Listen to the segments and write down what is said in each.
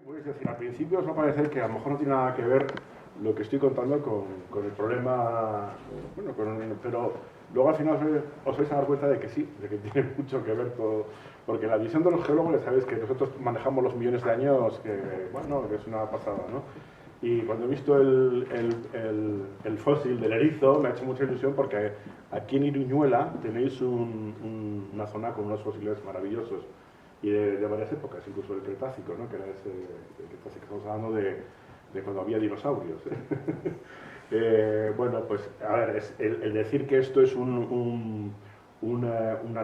Es decir, al principio os va a parecer que a lo mejor no tiene nada que ver lo que estoy contando con el problema, bueno, pero luego al final os vais a dar cuenta de que sí, de que tiene mucho que ver todo, porque la visión de los geólogos, ya sabéis que nosotros manejamos los millones de años, que bueno, que es una pasada, ¿no? Y cuando he visto el fósil del erizo me ha hecho mucha ilusión porque aquí en Iriñuela tenéis una zona con unos fósiles maravillosos y de varias épocas, incluso del Cretácico, ¿no? Que era ese Cretácico, estamos hablando de cuando había dinosaurios. Bueno, pues a ver, el decir que esto es una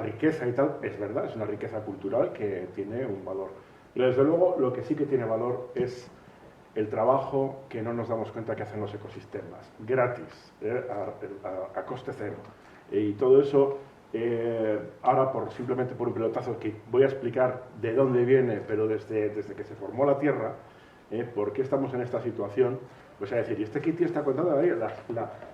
riqueza y tal, es verdad, es una riqueza cultural que tiene un valor. Pero desde luego lo que sí que tiene valor es el trabajo que no nos damos cuenta que hacen los ecosistemas, gratis, a coste cero. Y todo eso, ahora simplemente por un pelotazo que voy a explicar de dónde viene, pero desde que se formó la Tierra, por qué estamos en esta situación, pues a decir, y este Kitty está contando ahí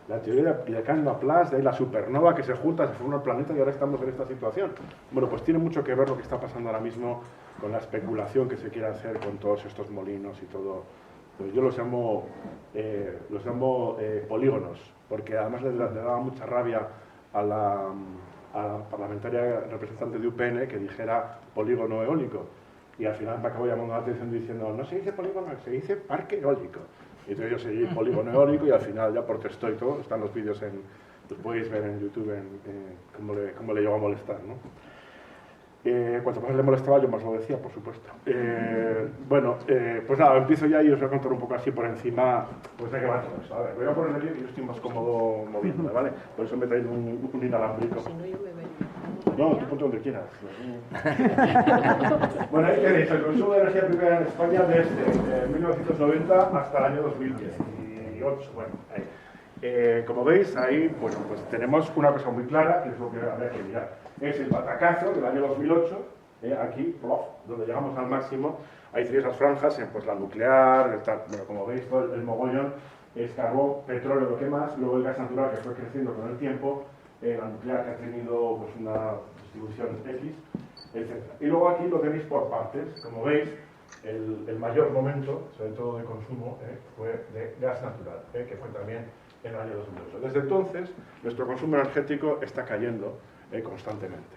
la teoría de Cannes Laplace, de la supernova que se junta, se forma el planeta y ahora estamos en esta situación. Bueno, pues tiene mucho que ver lo que está pasando ahora mismo con la especulación que se quiere hacer con todos estos molinos y todo. Pues yo los llamo polígonos, porque además le daba mucha rabia a la parlamentaria representante de UPN que dijera polígono eólico. Y al final me acabo llamando la atención diciendo, no se dice polígono, se dice parque eólico. Y entonces yo seguí polígono eólico y al final ya protestó y todo. Están los vídeos, los podéis ver en YouTube, cómo le llegó a molestar, ¿no? Cuanto más le molestaba, yo más lo decía, por supuesto. Bueno, pues nada, empiezo ya y os voy a contar un poco así por encima, pues de qué va todo esto. A ver, voy a poner aquí que yo estoy más cómodo moviéndome, ¿vale? Por eso me he traído un inalámbrico. Si no, yo me voy. No, tú ponte donde quieras. Bueno, ahí tenéis el consumo de energía primera en España desde 1990 hasta el año 2018. Bueno, ahí. Como veis, ahí bueno, pues tenemos una cosa muy clara, que es lo que habría que mirar. Es el batacazo del año 2008, aquí, donde llegamos al máximo. Ahí tenéis las franjas, pues la nuclear, bueno, como veis, todo el mogollón es carbón, petróleo, lo que más, luego el gas natural que fue creciendo con el tiempo, la nuclear que ha tenido pues, una distribución X, etc. Y luego aquí lo tenéis por partes. Como veis, el mayor momento, sobre todo de consumo, fue de gas natural, que fue también en el año 2008. Desde entonces, nuestro consumo energético está cayendo constantemente,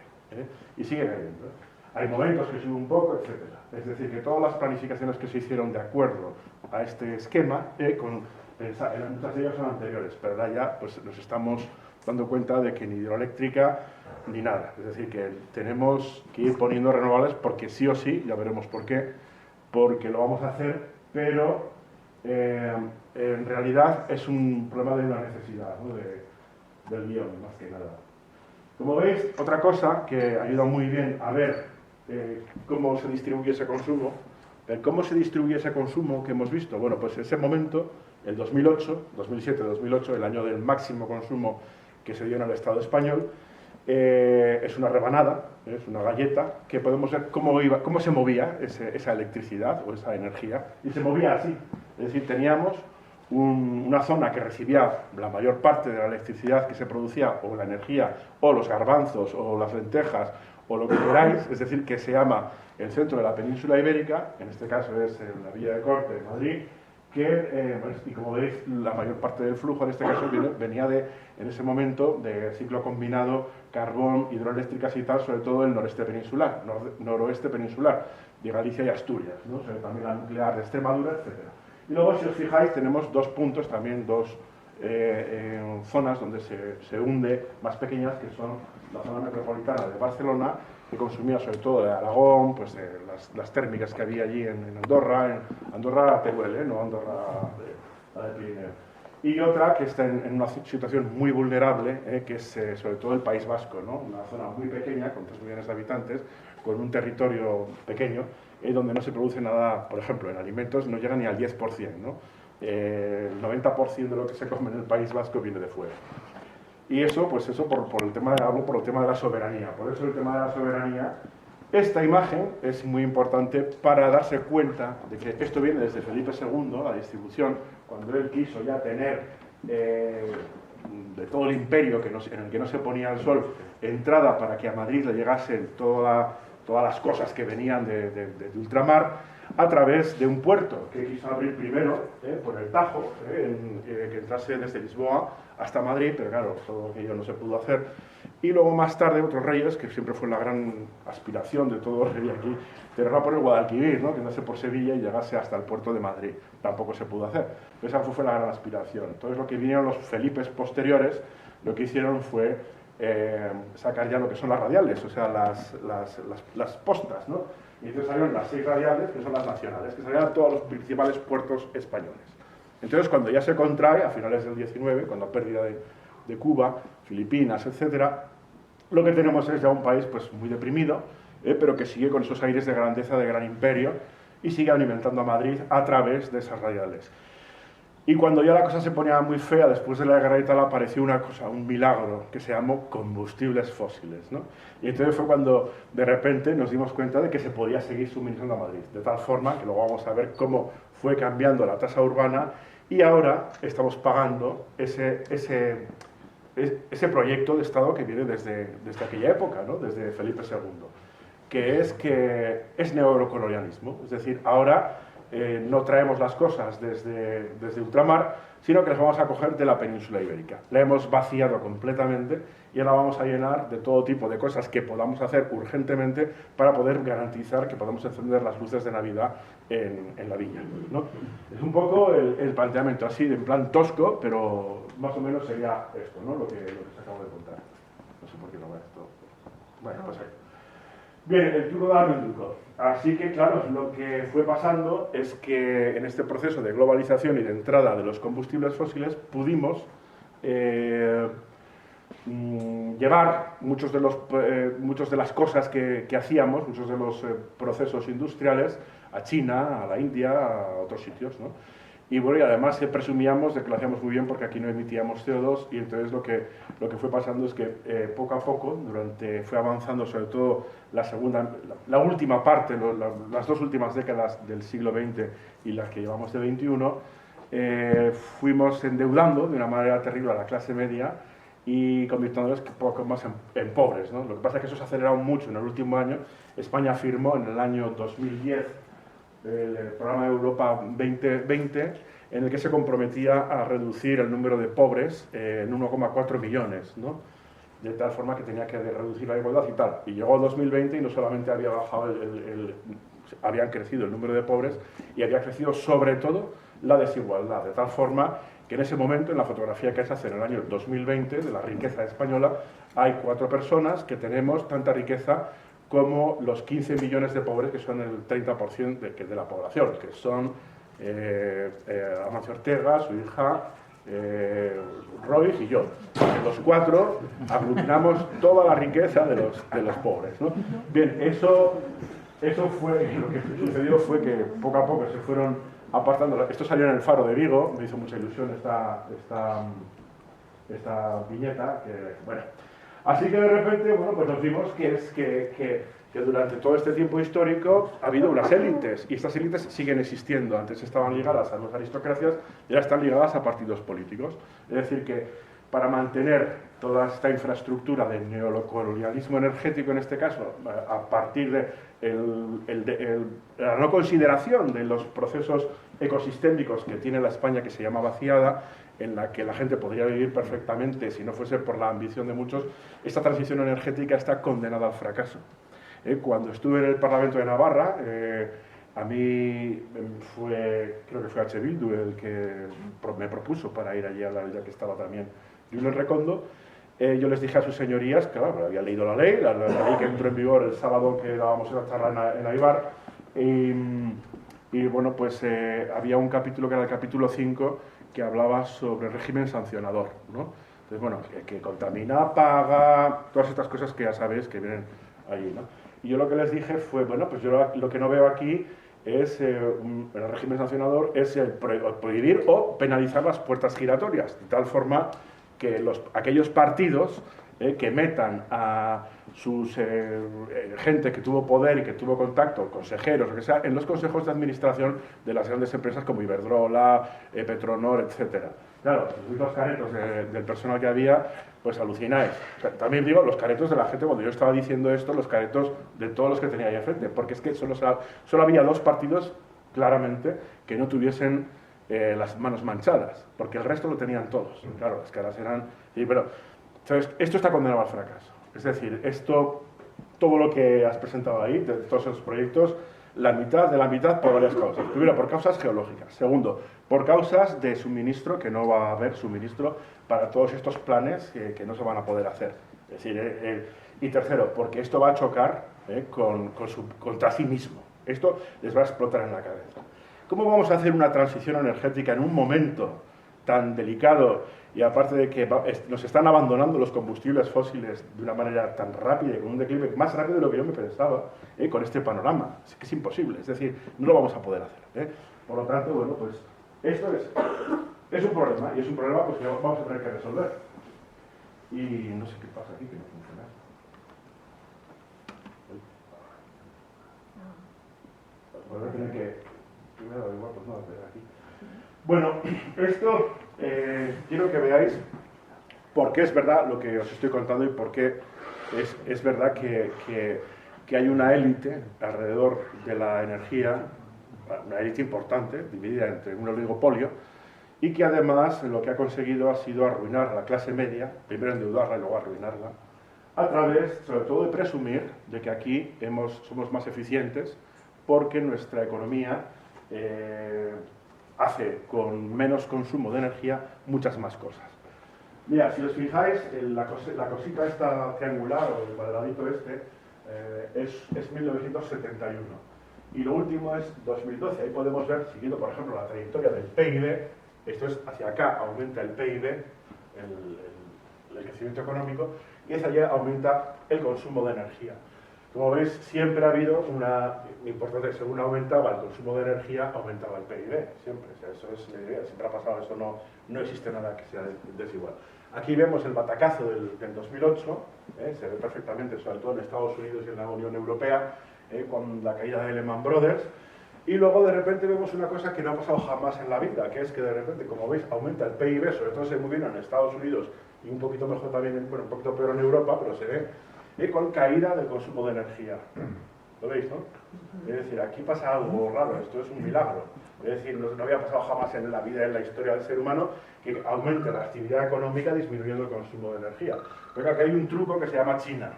y sigue cayendo. Hay momentos que sube un poco, etc. Es decir, que todas las planificaciones que se hicieron de acuerdo a este esquema, muchas de ellas son anteriores, pero ahora ya pues, nos estamos dando cuenta de que ni hidroeléctrica ni nada. Es decir, que tenemos que ir poniendo renovables porque sí o sí, ya veremos por qué, porque lo vamos a hacer, pero en realidad es un problema de una necesidad, ¿no? del guión, más que nada. Como veis, otra cosa que ayuda muy bien a ver cómo se distribuye ese consumo, ¿cómo se distribuye ese consumo que hemos visto? Bueno, pues ese momento, el 2008, 2007-2008, el año del máximo consumo que se dio en el Estado español, es una rebanada, es una galleta, que podemos ver cómo se movía esa electricidad o esa energía, y se movía así. Es decir, teníamos una zona que recibía la mayor parte de la electricidad que se producía, o la energía, o los garbanzos, o las lentejas, o lo que queráis, es decir, que se llama el centro de la península ibérica, en este caso es la Villa de Corte de Madrid, y como veis, la mayor parte del flujo en este caso venía en ese momento de ciclo combinado, carbón, hidroeléctricas y tal, sobre todo el noroeste peninsular, de Galicia y Asturias, ¿no? También la nuclear de Extremadura, etc. Y luego, si os fijáis, tenemos dos puntos, también dos zonas donde se hunde, más pequeñas, que son la zona metropolitana de Barcelona, que consumía sobre todo de Aragón, pues las térmicas que había allí en Andorra Tehuel, no Andorra de Pirineo. Y otra que está en una situación muy vulnerable, que es sobre todo el País Vasco, ¿no? Una zona muy pequeña, con 3 millones de habitantes, con un territorio pequeño, donde no se produce nada, por ejemplo, en alimentos no llega ni al 10%, ¿no? El 90% de lo que se come en el País Vasco viene de fuera. Y eso, pues eso hablo por el tema de la soberanía. Por eso el tema de la soberanía, esta imagen es muy importante para darse cuenta de que esto viene desde Felipe II, la distribución, cuando él quiso ya tener de todo el imperio en el que no se ponía el sol, entrada para que a Madrid le llegasen todas las cosas que venían de ultramar. a través de un puerto que quiso abrir primero por el Tajo, que entrase desde Lisboa hasta Madrid, pero claro, todo aquello no se pudo hacer. Y luego más tarde otros reyes, que siempre fue la gran aspiración de todo rey aquí, tenerla por el Guadalquivir, ¿no? Que andase por Sevilla y llegase hasta el puerto de Madrid. Tampoco se pudo hacer. Pero esa fue la gran aspiración. Entonces lo que vinieron los Felipes posteriores, lo que hicieron fue sacar ya lo que son las radiales, o sea, las postas, ¿no? Y entonces salieron las 6 radiales, que son las nacionales, que salían a todos los principales puertos españoles. Entonces, cuando ya se contrae, a finales del 19, cuando pérdida de Cuba, Filipinas, etcétera, lo que tenemos es ya un país pues muy deprimido, pero que sigue con esos aires de grandeza, de gran imperio, y sigue alimentando a Madrid a través de esas radiales. Y cuando ya la cosa se ponía muy fea, después de la guerra y tal, apareció una cosa, un milagro, que se llamó combustibles fósiles, ¿no? Y entonces fue cuando de repente nos dimos cuenta de que se podía seguir suministrando a Madrid, de tal forma que luego vamos a ver cómo fue cambiando la tasa urbana y ahora estamos pagando ese proyecto de Estado que viene desde aquella época, ¿no? Desde Felipe II, que es neocolonialismo, es decir, ahora no traemos las cosas desde ultramar, sino que las vamos a coger de la península ibérica. La hemos vaciado completamente y ahora vamos a llenar de todo tipo de cosas que podamos hacer urgentemente para poder garantizar que podamos encender las luces de Navidad en la villa, ¿no? Es un poco el planteamiento, así, en plan tosco, pero más o menos sería esto, ¿no? Lo que os acabo de contar. No sé por qué no va esto. Bueno, pues ahí. Bien, el truco de Armenduco. Así que, claro, lo que fue pasando es que en este proceso de globalización y de entrada de los combustibles fósiles pudimos llevar muchas de las cosas que hacíamos, muchos de los procesos industriales a China, a la India, a otros sitios, ¿no? Y bueno, y además presumíamos de que lo hacíamos muy bien porque aquí no emitíamos CO2 y entonces lo que fue pasando es que poco a poco, fue avanzando sobre todo la última parte, las 2 últimas décadas del siglo XX y las que llevamos del XXI, fuimos endeudando de una manera terrible a la clase media y convirtiéndolos poco más en pobres, ¿no? Lo que pasa es que eso se ha acelerado mucho en el último año. España firmó en el año 2010 el programa de Europa 2020, en el que se comprometía a reducir el número de pobres en 1,4 millones, ¿no? De tal forma que tenía que reducir la igualdad y tal. Y llegó 2020 y no solamente había bajado habían crecido el número de pobres, y había crecido sobre todo la desigualdad, de tal forma que en ese momento, en la fotografía que se hace en el año 2020 de la riqueza española, hay 4 personas que tenemos tanta riqueza como los 15 millones de pobres, que son el 30% de la población, que son Amancio Ortega, su hija, Royce y yo. Los 4 aglutinamos toda la riqueza de los pobres, ¿no? Bien, eso fue, lo que sucedió fue que poco a poco se fueron apartando. Esto salió en el Faro de Vigo, me hizo mucha ilusión esta viñeta, que, bueno. Así que de repente, bueno, pues nos vimos que durante todo este tiempo histórico ha habido unas élites, y estas élites siguen existiendo. Antes estaban ligadas a las aristocracias y ahora están ligadas a partidos políticos. Es decir, que para mantener toda esta infraestructura del neocolonialismo energético, en este caso, a partir de la no consideración de los procesos ecosistémicos que tiene la España que se llama vaciada, en la que la gente podría vivir perfectamente si no fuese por la ambición de muchos, esta transición energética está condenada al fracaso. Cuando estuve en el Parlamento de Navarra, a mí creo que fue H. Bildu el que me propuso para ir allí a la villa que estaba también Julen Recondo. Yo les dije a sus señorías que, claro, había leído la ley que entró en vigor el sábado que dábamos una charla en Aibar, y bueno, pues había un capítulo que era el capítulo 5, que hablaba sobre el régimen sancionador, ¿no? Entonces, bueno, que contamina, paga, todas estas cosas que ya sabéis que vienen allí, ¿no? Y yo lo que les dije fue, bueno, pues yo lo que no veo aquí es, el régimen sancionador, es el prohibir o penalizar las puertas giratorias, de tal forma que aquellos partidos que metan a sus gente que tuvo poder y que tuvo contacto, consejeros, lo que sea, en los consejos de administración de las grandes empresas como Iberdrola, Petronor, etc. Claro, los caretos del personal que había, pues alucináis. O sea, también digo los caretos de la gente, cuando yo estaba diciendo esto, los caretos de todos los que tenía ahí enfrente, porque es que solo había dos partidos, claramente, que no tuviesen las manos manchadas, porque el resto lo tenían todos. Claro, las caras eran... pero, ¿sabes? Esto está condenado al fracaso. Es decir, todo lo que has presentado ahí, de todos esos proyectos, la mitad por varias causas. Primero, por causas geológicas. Segundo, por causas de suministro, que no va a haber suministro para todos estos planes que no se van a poder hacer. Es decir, y tercero, porque esto va a chocar contra sí mismo. Esto les va a explotar en la cabeza. ¿Cómo vamos a hacer una transición energética en un momento tan delicado y aparte de que nos están abandonando los combustibles fósiles de una manera tan rápida y con un declive más rápido de lo que yo me pensaba, con este panorama? Es que es imposible, es decir, no lo vamos a poder hacer. Por lo tanto, bueno, pues esto es un problema, y es un problema pues, que vamos a tener que resolver. Y no sé qué pasa aquí, que no funciona. Voy a tener que... Primero, igual, pues no, aquí. Bueno, esto quiero que veáis por qué es verdad lo que os estoy contando y por qué es verdad que hay una élite alrededor de la energía, una élite importante, dividida entre un oligopolio, y que además lo que ha conseguido ha sido arruinar a la clase media, primero endeudarla y luego arruinarla, a través, sobre todo, de presumir de que aquí somos más eficientes porque nuestra economía hace con menos consumo de energía muchas más cosas. Mira, si os fijáis, la cosita esta triangular o el cuadradito este es 1971 y lo último es 2012. Ahí podemos ver, siguiendo por ejemplo la trayectoria del PIB, esto es hacia acá, aumenta el PIB, el crecimiento económico, y hacia allá aumenta el consumo de energía. Como veis, siempre ha habido una importante, según aumentaba el consumo de energía, aumentaba el PIB, siempre. O sea, eso es la idea, siempre ha pasado, eso no existe nada que sea desigual. Aquí vemos el batacazo del 2008, se ve perfectamente, sobre todo en Estados Unidos y en la Unión Europea, con la caída de Lehman Brothers, y luego de repente vemos una cosa que no ha pasado jamás en la vida, que es que de repente, como veis, aumenta el PIB, sobre todo se ve muy bien en Estados Unidos y un poquito mejor también, bueno, un poquito peor en Europa, pero se ve con caída del consumo de energía. ¿Lo veis, no? Es decir, aquí pasa algo raro, esto es un milagro. Es decir, no había pasado jamás en la vida, en la historia del ser humano, que aumente la actividad económica disminuyendo el consumo de energía. Pero aquí hay un truco que se llama China.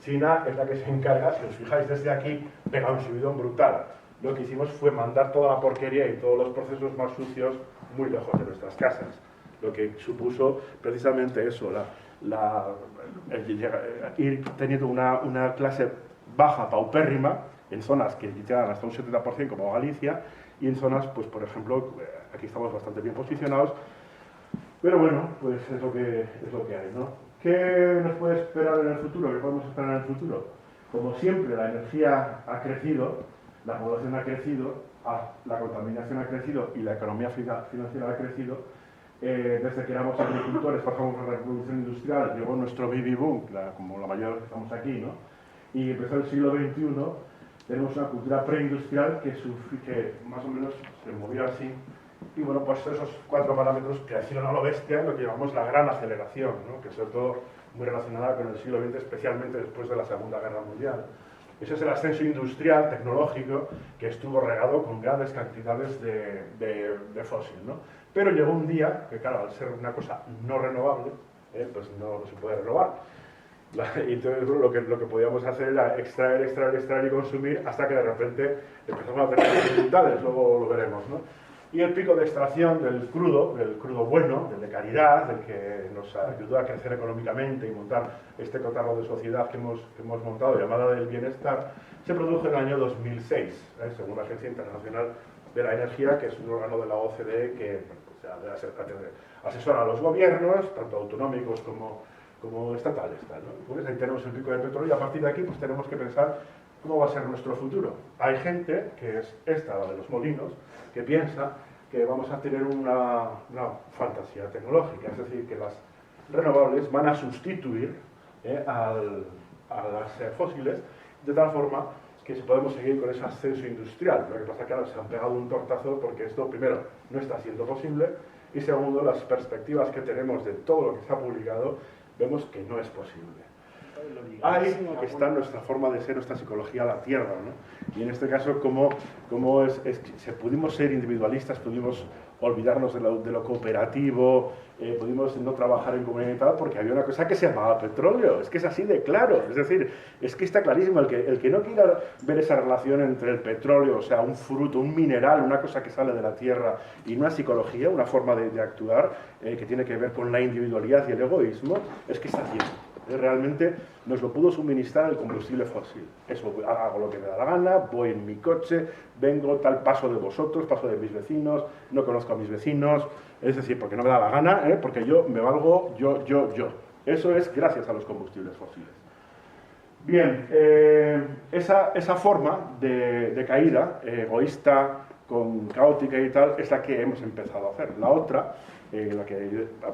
China es la que se encarga, si os fijáis desde aquí, pega un subidón brutal. Lo que hicimos fue mandar toda la porquería y todos los procesos más sucios muy lejos de nuestras casas. Lo que supuso precisamente eso, ir teniendo una clase baja, paupérrima, en zonas que llegan hasta un 70% como Galicia, y en zonas, pues por ejemplo, aquí estamos bastante bien posicionados, pero bueno, pues es lo que hay, ¿no? ¿Qué nos puede esperar en el futuro? ¿Qué podemos esperar en el futuro? Como siempre, la energía ha crecido, la población ha crecido, la contaminación ha crecido y la economía financiera ha crecido. Desde que éramos agricultores pasamos a la revolución industrial, llegó nuestro baby boom, como la mayoría de los que estamos aquí, ¿no? Y empezó el siglo XXI, tenemos una cultura preindustrial que más o menos se movía así. Y bueno, pues esos 4 parámetros crecieron a lo bestia en lo que llamamos la gran aceleración, ¿no? Que sobre todo muy relacionada con el siglo XX, especialmente después de la Segunda Guerra Mundial. Ese es el ascenso industrial, tecnológico, que estuvo regado con grandes cantidades de fósil, ¿no? Pero llegó un día, que claro, al ser una cosa no renovable, pues no se puede renovar. Y entonces lo que podíamos hacer era extraer y consumir hasta que de repente empezamos a tener dificultades, luego lo veremos, ¿no? Y el pico de extracción del crudo bueno, del de calidad, del que nos ayudó a crecer económicamente y montar este cotarro de sociedad que hemos montado, llamada del bienestar, se produjo en el año 2006, según la Agencia Internacional de la Energía, que es un órgano de la OCDE que asesora a los gobiernos, tanto autonómicos como estatales. ¿No? Pues ahí tenemos el pico del petróleo y a partir de aquí pues tenemos que pensar cómo va a ser nuestro futuro. Hay gente, que es esta, la de los molinos, que piensa que vamos a tener una fantasía tecnológica, es decir, que las renovables van a sustituir a las fósiles de tal forma que podemos seguir con ese ascenso industrial. Lo que pasa es que ahora se han pegado un tortazo porque esto, primero, no está siendo posible y segundo, las perspectivas que tenemos de todo lo que se ha publicado, vemos que no es posible. Ahí está nuestra forma de ser, nuestra psicología a la Tierra, ¿no? Y en este caso, como pudimos ser individualistas, pudimos olvidarnos de lo cooperativo, pudimos no trabajar en comunidad y tal, porque había una cosa que se llamaba petróleo. Es que es así de claro. Es decir, es que está clarísimo. El que no quiera ver esa relación entre el petróleo, o sea, un fruto, un mineral, una cosa que sale de la Tierra, y una psicología, una forma de actuar que tiene que ver con la individualidad y el egoísmo, es que está ciego. Realmente nos lo pudo suministrar el combustible fósil. Eso, hago lo que me da la gana, voy en mi coche, vengo, tal, paso de vosotros, paso de mis vecinos, no conozco a mis vecinos, es decir, porque no me da la gana, porque yo me valgo yo. Eso es gracias a los combustibles fósiles. Bien, esa forma de caída egoísta, caótica y tal, es la que hemos empezado a hacer. La otra,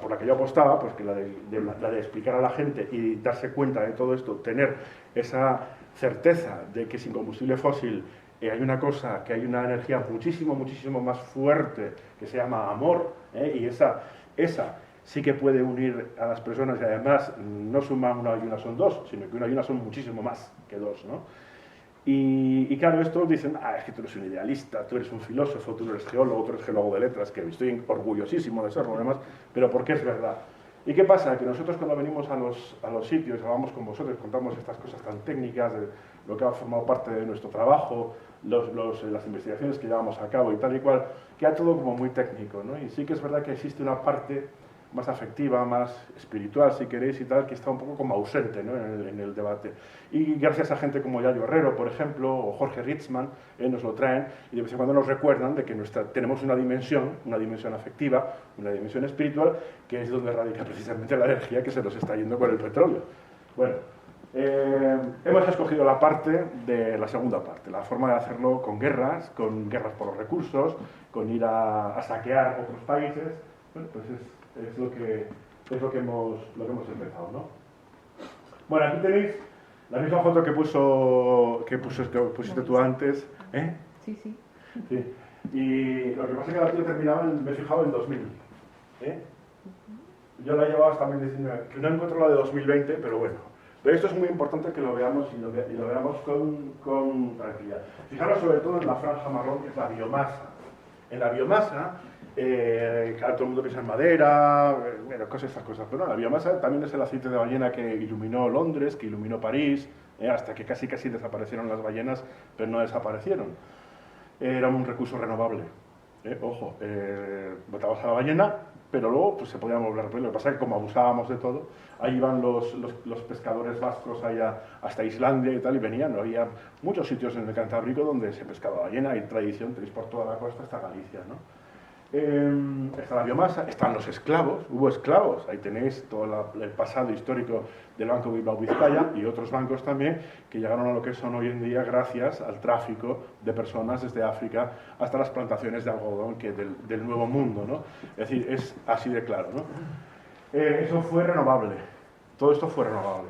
por la que yo apostaba, pues que la de explicar a la gente y darse cuenta de todo esto, tener esa certeza de que sin combustible fósil hay una cosa, que hay una energía muchísimo más fuerte que se llama amor, y esa sí que puede unir a las personas, y además no suman una y una son dos, sino que una y una son muchísimo más que dos, ¿no? Y claro, esto dicen, es que tú eres un idealista, tú eres un filósofo, tú eres geólogo, tú eres geólogo de letras, que estoy orgullosísimo de serlo, además, pero porque es verdad. ¿Y qué pasa? Que nosotros cuando venimos a los sitios, hablamos con vosotros, contamos estas cosas tan técnicas, de lo que ha formado parte de nuestro trabajo, las investigaciones que llevamos a cabo y tal y cual, queda todo como muy técnico, ¿no? Y sí que es verdad que existe una parte más afectiva, más espiritual, si queréis, y tal, que está un poco como ausente, ¿no? en el debate. Y gracias a gente como Yayo Herrero, por ejemplo, o Jorge Ritzman, nos lo traen, y de vez en cuando nos recuerdan de que tenemos una dimensión afectiva, una dimensión espiritual, que es donde radica precisamente la energía que se nos está yendo con el petróleo. Bueno, hemos escogido la segunda parte, la forma de hacerlo con guerras por los recursos, con ir a saquear otros países. Bueno, pues es lo que hemos empezado, ¿no? Bueno, aquí tenéis la misma foto que pusiste tú antes, ¿eh? Sí. Y lo que pasa es que la tía terminaba, me he fijado, en 2000, ¿eh? Yo la llevaba también diciendo que no encuentro la de 2020, pero bueno. Pero esto es muy importante que lo veamos y lo veamos con tranquilidad. Fijaros sobre todo en la franja marrón, que es la biomasa. En la biomasa, claro, todo el mundo piensa en madera, bueno, estas cosas, pero no, la biomasa también es el aceite de ballena que iluminó Londres, que iluminó París, hasta que casi desaparecieron las ballenas, pero no desaparecieron. Era un recurso renovable. Ojo, botabas a la ballena, pero luego pues, se podía volver a repetir. Lo que pasa es que como abusábamos de todo, ahí iban los pescadores vascos allá hasta Islandia y tal, y venían, ¿no? Había muchos sitios en el Cantábrico donde se pescaba ballena, hay tradición, tenéis por toda la costa hasta Galicia, ¿no? Está la biomasa, están los esclavos, hubo esclavos, ahí tenéis todo el pasado histórico del Banco Bilbao-Vizcaya y otros bancos también que llegaron a lo que son hoy en día gracias al tráfico de personas desde África hasta las plantaciones de algodón del Nuevo Mundo, ¿no? Es decir, es así de claro, ¿no? Eso fue renovable, todo esto fue renovable.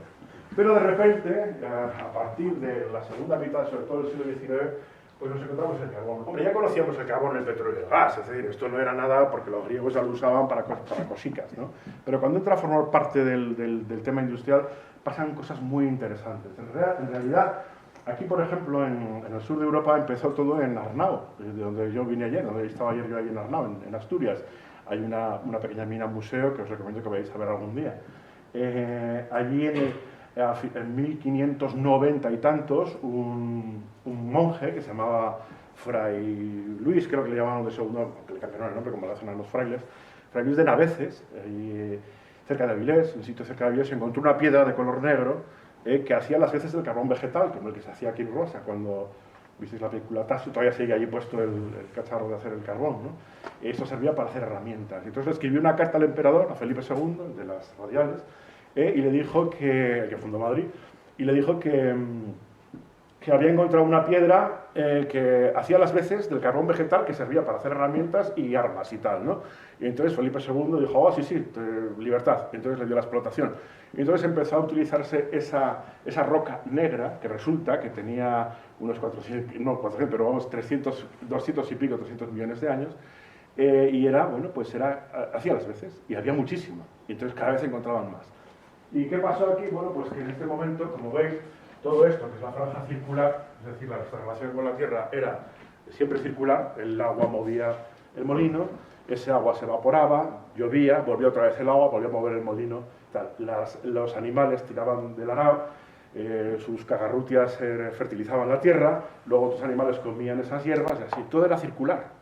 Pero de repente, a partir de la segunda mitad, sobre todo del siglo XIX, pues nos encontramos el carbón. Hombre, ya conocíamos el carbón, el petróleo y el gas, es decir, esto no era nada porque los griegos ya lo usaban para cosicas, ¿no? Pero cuando entra a formar parte del tema industrial, pasan cosas muy interesantes. En realidad, aquí, por ejemplo, en el sur de Europa empezó todo en Arnao, de donde yo vine ayer, donde estaba ayer yo ahí en Arnao, en Asturias. Hay una pequeña mina museo que os recomiendo que vayáis a ver algún día. Allí en 1590 y tantos, un monje que se llamaba Fray Luis, creo que le llamaban de segundo, que le cambiaron el nombre como lo hacen a los frailes, Fray Luis de Naveces, cerca de Avilés, en un sitio cerca de Avilés, se encontró una piedra de color negro que hacía las veces del carbón vegetal, como el que se hacía aquí en Rosa, cuando visteis la película Tasso, todavía sigue allí puesto el cacharro de hacer el carbón, ¿no? Esto servía para hacer herramientas. Entonces le escribió una carta al emperador, a Felipe II, de las radiales, y le dijo que fundó Madrid, y le dijo que había encontrado una piedra que hacía las veces del carbón vegetal que servía para hacer herramientas y armas y tal, ¿no? Y entonces Felipe II dijo, oh, sí, libertad. Y entonces le dio la explotación. Y entonces empezó a utilizarse esa roca negra, que resulta que tenía unos 400, no 400, pero vamos, 200 y pico, 300 millones de años, y era, bueno, pues hacía las veces, y había muchísimo, y entonces cada vez se encontraban más. ¿Y qué pasó aquí? Bueno, pues que en este momento, como veis, todo esto, que es la franja circular, es decir, nuestra relación con la Tierra era siempre circular, el agua movía el molino, ese agua se evaporaba, llovía, volvía otra vez el agua, volvía a mover el molino, tal. Los animales tiraban del arado, sus cagarrutias fertilizaban la tierra, luego otros animales comían esas hierbas y así, todo era circular.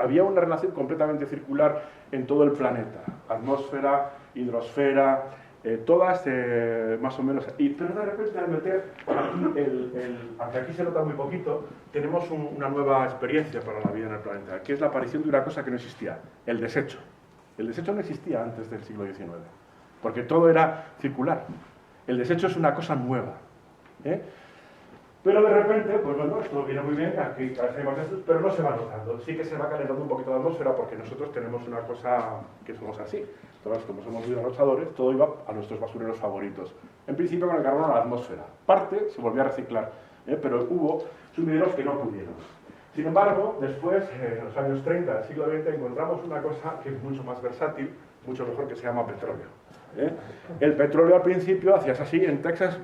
Había una relación completamente circular en todo el planeta, atmósfera, hidrosfera, todas más o menos, pero de repente al meter aquí, aunque aquí se nota muy poquito, tenemos una nueva experiencia para la vida en el planeta, que es la aparición de una cosa que no existía, el desecho. El desecho no existía antes del siglo XIX, porque todo era circular. El desecho es una cosa nueva, ¿eh? Pero de repente, pues bueno, esto viene muy bien, aquí hacemos esto, pero no se va notando. Sí que se va calentando un poquito la atmósfera porque nosotros tenemos una cosa que somos así. Entonces, como somos muy derrochadores, todo iba a nuestros basureros favoritos. En principio con el carbono a la atmósfera. Parte se volvió a reciclar, pero hubo sumideros que no pudieron. Sin embargo, después, en los años 30 del siglo XX, encontramos una cosa que es mucho más versátil, mucho mejor, que se llama petróleo. El petróleo al principio hacías así en Texas,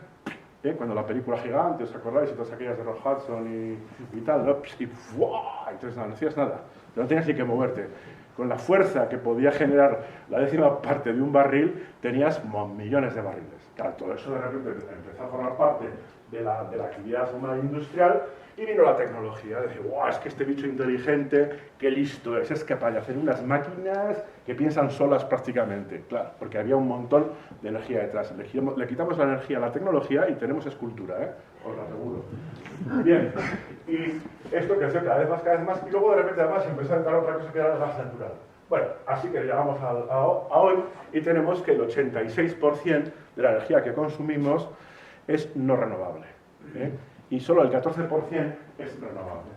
cuando la película Gigante, ¿os acordáis? Y todas aquellas de Rock Hudson y tal, ¿no? Y ¡buah! Entonces no hacías nada, no tenías ni que moverte. Con la fuerza que podía generar la 10ª parte de un barril, tenías millones de barriles. Claro, todo eso de repente empezó a formar parte de la actividad humana industrial, y vino la tecnología, de decir, wow, es que este bicho inteligente, qué listo es capaz de hacer unas máquinas que piensan solas prácticamente. Claro, porque había un montón de energía detrás. Le quitamos la energía a la tecnología y tenemos escultura, os lo aseguro. Bien, y esto creció cada vez más, y luego de repente además empezó a entrar otra cosa que era el gas natural. Bueno, así que llegamos a hoy y tenemos que el 86% de la energía que consumimos es no renovable, y solo el 14% es renovable.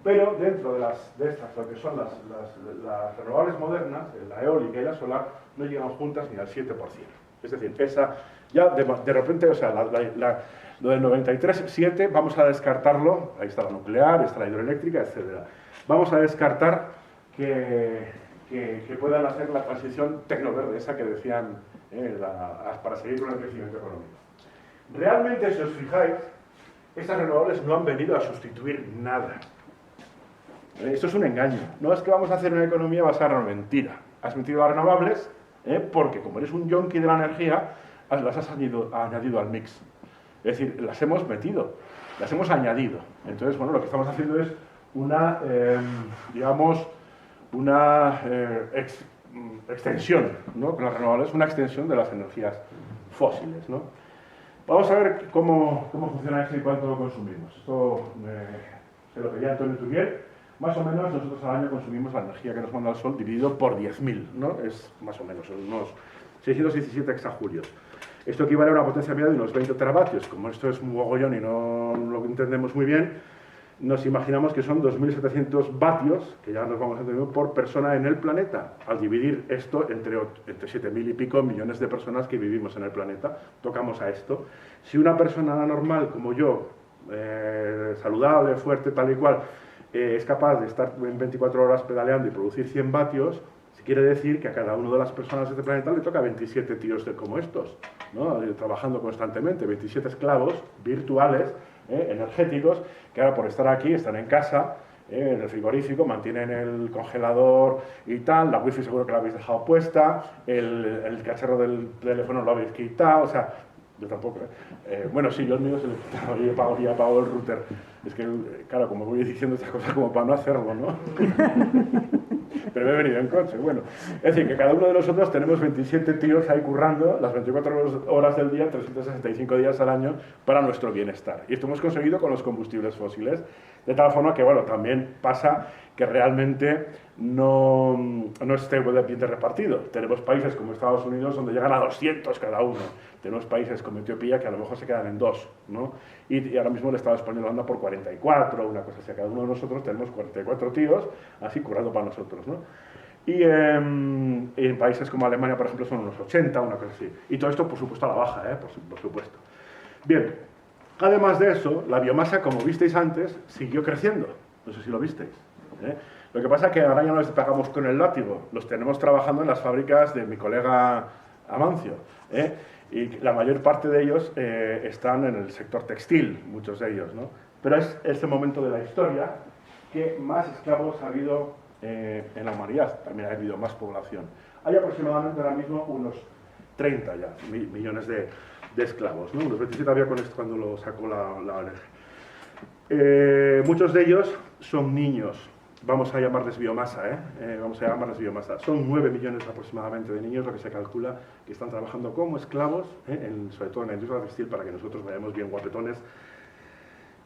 Pero dentro de estas, lo que son las renovables modernas, la eólica y la solar, no llegan juntas ni al 7%. Es decir, esa ya de repente, o sea, lo del 93,7 vamos a descartarlo, ahí está la nuclear, está la hidroeléctrica, etc. Vamos a descartar que puedan hacer la transición tecnoverde, esa que decían, para seguir con el crecimiento económico. Realmente, si os fijáis, estas renovables no han venido a sustituir nada. Esto es un engaño. No es que vamos a hacer una economía basada en mentira. Has metido las renovables porque, como eres un yonki de la energía, las has añadido al mix. Es decir, las hemos metido, las hemos añadido. Entonces, bueno, lo que estamos haciendo es una extensión, ¿no? Con las renovables, una extensión de las energías fósiles, ¿no? Vamos a ver cómo funciona esto y cuánto lo consumimos. Esto se lo pedía Antonio Turiel. Más o menos nosotros al año consumimos la energía que nos manda el Sol dividido por 10.000, ¿no? Es más o menos unos 617 exajulios. Esto equivale a una potencia media de unos 20 teravatios. Como esto es un mogollón y no lo entendemos muy bien, nos imaginamos que son 2.700 vatios, que ya nos vamos a entender, por persona en el planeta. Al dividir esto entre 7.000 y pico millones de personas que vivimos en el planeta, tocamos a esto. Si una persona normal como yo, saludable, fuerte, tal y cual, es capaz de estar en 24 horas pedaleando y producir 100 vatios, quiere decir que a cada una de las personas de este planeta le toca 27 tíos como estos, ¿no? Trabajando constantemente, 27 esclavos virtuales, energéticos, que ahora por estar aquí están en casa, en el frigorífico, mantienen el congelador y tal, la wifi seguro que la habéis dejado puesta, el cacharro del teléfono lo habéis quitado, o sea, yo tampoco, bueno, sí, yo el mío se lo he quitado y he apagado el router. Es que, claro, como voy diciendo estas cosas como para no hacerlo, ¿no? Pero me he venido en coche, bueno. Es decir, que cada uno de nosotros tenemos 27 tíos ahí currando las 24 horas del día, 365 días al año, para nuestro bienestar. Y esto hemos conseguido con los combustibles fósiles, de tal forma que, bueno, también pasa que realmente no esté bien repartido. Tenemos países como Estados Unidos donde llegan a 200 cada uno. Tenemos países como Etiopía que a lo mejor se quedan en 2, ¿no? Y ahora mismo el Estado español anda por 44, una cosa así. Cada uno de nosotros tenemos 44 tíos así currando para nosotros, ¿no? Y en países como Alemania, por ejemplo, son unos 80, una cosa así. Y todo esto, por supuesto, a la baja, por supuesto. Bien, además de eso, la biomasa, como visteis antes, siguió creciendo. No sé si lo visteis. Lo que pasa es que ahora ya no les pagamos con el látigo, los tenemos trabajando en las fábricas de mi colega Amancio, ¿eh? Y la mayor parte de ellos están en el sector textil, muchos de ellos, ¿no? Pero es este momento de la historia que más esclavos ha habido en la humanidad, también ha habido más población. Hay aproximadamente ahora mismo unos 30 ya millones de esclavos, ¿no? Unos 27 había con esto cuando lo sacó la ONG. Muchos de ellos son niños, vamos a llamarles biomasa, vamos a llamarles biomasa. Son 9 millones aproximadamente de niños, lo que se calcula que están trabajando como esclavos, sobre todo en la industria textil, para que nosotros vayamos bien guapetones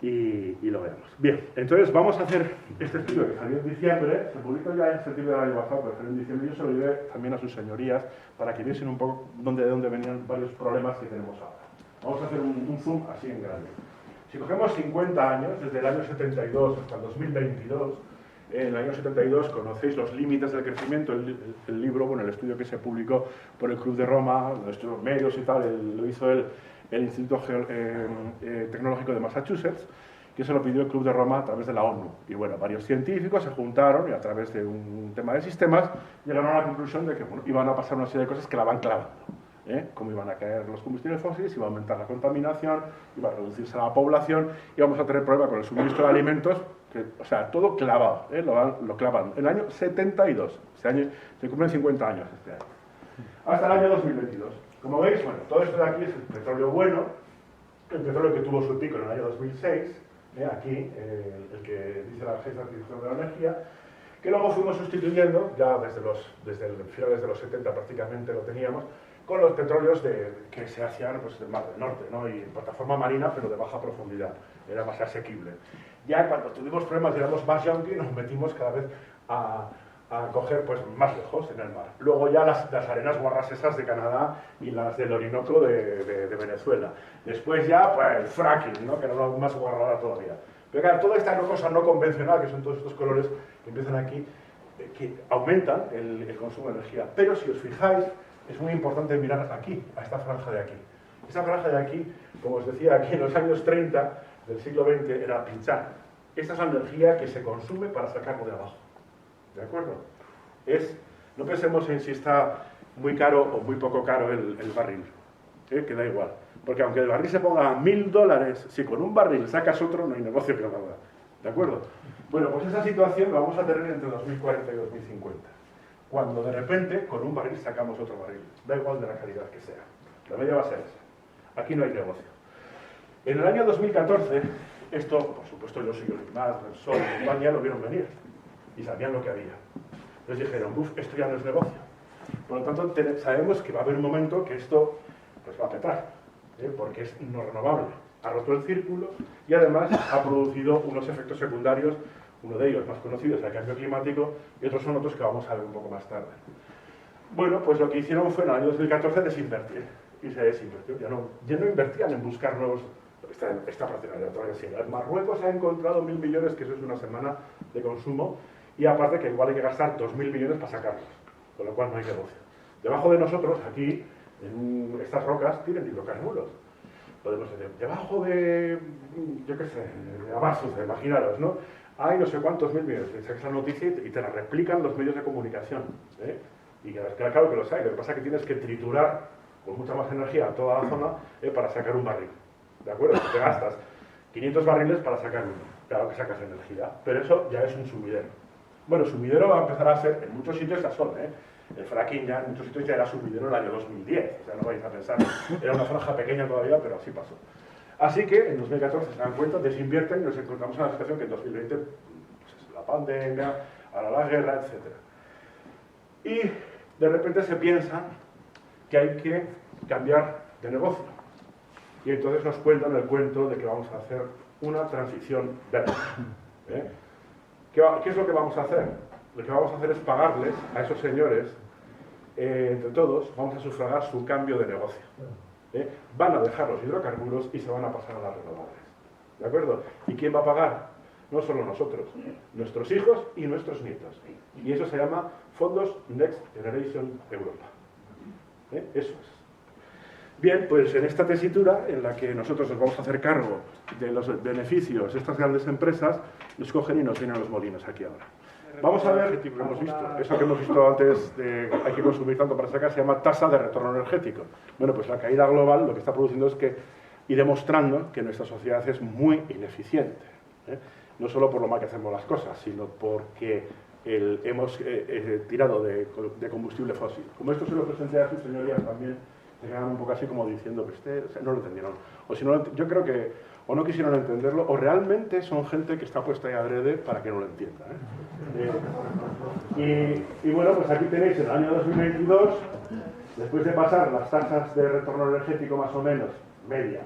y lo veamos. Bien, entonces vamos a hacer este estudio que salió en diciembre, se publicó ya en septiembre del año pasado, pero salió en diciembre, y yo se lo llevé también a sus señorías para que viesen un poco de dónde venían varios problemas que tenemos ahora. Vamos a hacer un zoom así en grande. Si cogemos 50 años, desde el año 72 hasta el 2022, en el año 72 conocéis los límites del crecimiento, el libro, bueno, el estudio que se publicó por el Club de Roma, nuestros medios y tal, lo hizo el Instituto Tecnológico de Massachusetts, que se lo pidió el Club de Roma a través de la ONU. Y bueno, varios científicos se juntaron y a través de un tema de sistemas llegaron a la conclusión de que bueno, iban a pasar una serie de cosas que la van clavando. Como iban a caer los combustibles fósiles, iba a aumentar la contaminación, iba a reducirse la población, y vamos a tener problemas con el suministro de alimentos, o sea, todo clavado, lo clavan. El año 72, este año se cumplen 50 años este año, hasta el año 2022. Como veis, bueno, todo esto de aquí es el petróleo bueno, el petróleo que tuvo su pico en el año 2006, aquí, el que dice la Agencia Internacional de la Energía, que luego fuimos sustituyendo, ya desde el finales de los 70 prácticamente lo teníamos, con los petróleos que se hacían pues, del Mar del Norte, ¿no? Y en plataforma marina, pero de baja profundidad, era más asequible. Ya cuando tuvimos problemas, éramos más yankee, nos metimos cada vez a coger pues, más lejos en el mar. Luego ya las arenas guarras esas de Canadá y las del Orinoco de Venezuela. Después ya pues, el fracking, ¿no? Que era una más guarrada todavía. Pero claro, toda esta cosa no convencional, que son todos estos colores que empiezan aquí, que aumentan el consumo de energía. Pero si os fijáis, es muy importante mirar aquí, a esta franja de aquí. Esta franja de aquí, como os decía, aquí en los años 30 del siglo XX era pinchar. Esta es la energía que se consume para sacarlo de abajo. ¿De acuerdo? No pensemos en si está muy caro o muy poco caro el barril, que da igual. Porque aunque el barril se ponga a $1000, si con un barril sacas otro, no hay negocio que lo haga. ¿De acuerdo? Bueno, pues esa situación la vamos a tener entre 2040 y 2050. Cuando de repente, con un barril sacamos otro barril. Da igual de la calidad que sea. La media va a ser esa. Aquí no hay negocio. En el año 2014, esto, por supuesto, yo soy más, el Sol, España, lo vieron venir. Y sabían lo que había. Entonces dijeron, uff, esto ya no es negocio. Por lo tanto, sabemos que va a haber un momento que esto pues, va a petar, porque es no renovable. Ha roto el círculo y además ha producido unos efectos secundarios, uno de ellos más conocido es el cambio climático y otros son otros que vamos a ver un poco más tarde. Bueno, pues lo que hicieron fue en el año 2014 desinvertir. Y se desinvirtió. Ya no invertían en buscar nuevos... Esta operación todavía sigue. Marruecos ha encontrado 1.000 millones, que eso es una semana de consumo, y aparte que igual hay que gastar 2.000 millones para sacarlos, con lo cual no hay negocio. Debajo de nosotros, aquí, en estas rocas, tienen hidrocarburos. Podemos decir, debajo de, yo qué sé, de Abazuze, imaginaros, ¿no? Hay no sé cuántos mil millones. Te sacas la noticia y te la replican los medios de comunicación. Y claro que los hay. Lo que pasa es que tienes que triturar con mucha más energía toda la zona para sacar un barril. ¿De acuerdo? Te gastas 500 barriles para sacar uno. Claro que sacas energía. Pero eso ya es un sumidero. Bueno, sumidero va a empezar a ser, en muchos sitios ya son, El fracking ya en muchos sitios ya era sumidero en el año 2010. O sea, no vais a pensar. Era una franja pequeña todavía, pero así pasó. Así que en 2014 se dan cuenta, desinvierten y nos encontramos en la situación que en 2020, pues, la pandemia, ahora la guerra, etc. Y de repente se piensa que hay que cambiar de negocio. Y entonces nos cuentan el cuento de que vamos a hacer una transición verde. ¿Qué es lo que vamos a hacer? Lo que vamos a hacer es pagarles a esos señores, entre todos, vamos a sufragar su cambio de negocio. Van a dejar los hidrocarburos y se van a pasar a las renovables. ¿De acuerdo? ¿Y quién va a pagar? No solo nosotros, nuestros hijos y nuestros nietos. Y eso se llama Fondos Next Generation Europa. Eso es. Bien, pues en esta tesitura, en la que nosotros nos vamos a hacer cargo de los beneficios de estas grandes empresas, nos cogen y nos vienen los molinos aquí ahora. Vamos a ver, hemos visto, eso que hemos visto antes de hay que consumir tanto para sacar, se llama tasa de retorno energético. Bueno, pues la caída global lo que está produciendo es que, y demostrando que nuestra sociedad es muy ineficiente, ¿eh? No solo por lo mal que hacemos las cosas, sino porque hemos tirado de combustible fósil. Como esto se lo presenté a sus señorías también, se quedan un poco así como diciendo que o sea, no lo entendieron. O si no, yo creo que o no quisieron entenderlo, o realmente son gente que está puesta ahí adrede para que no lo entienda, ¿eh? Y bueno, pues aquí tenéis el año 2022, después de pasar las tasas de retorno energético más o menos, media,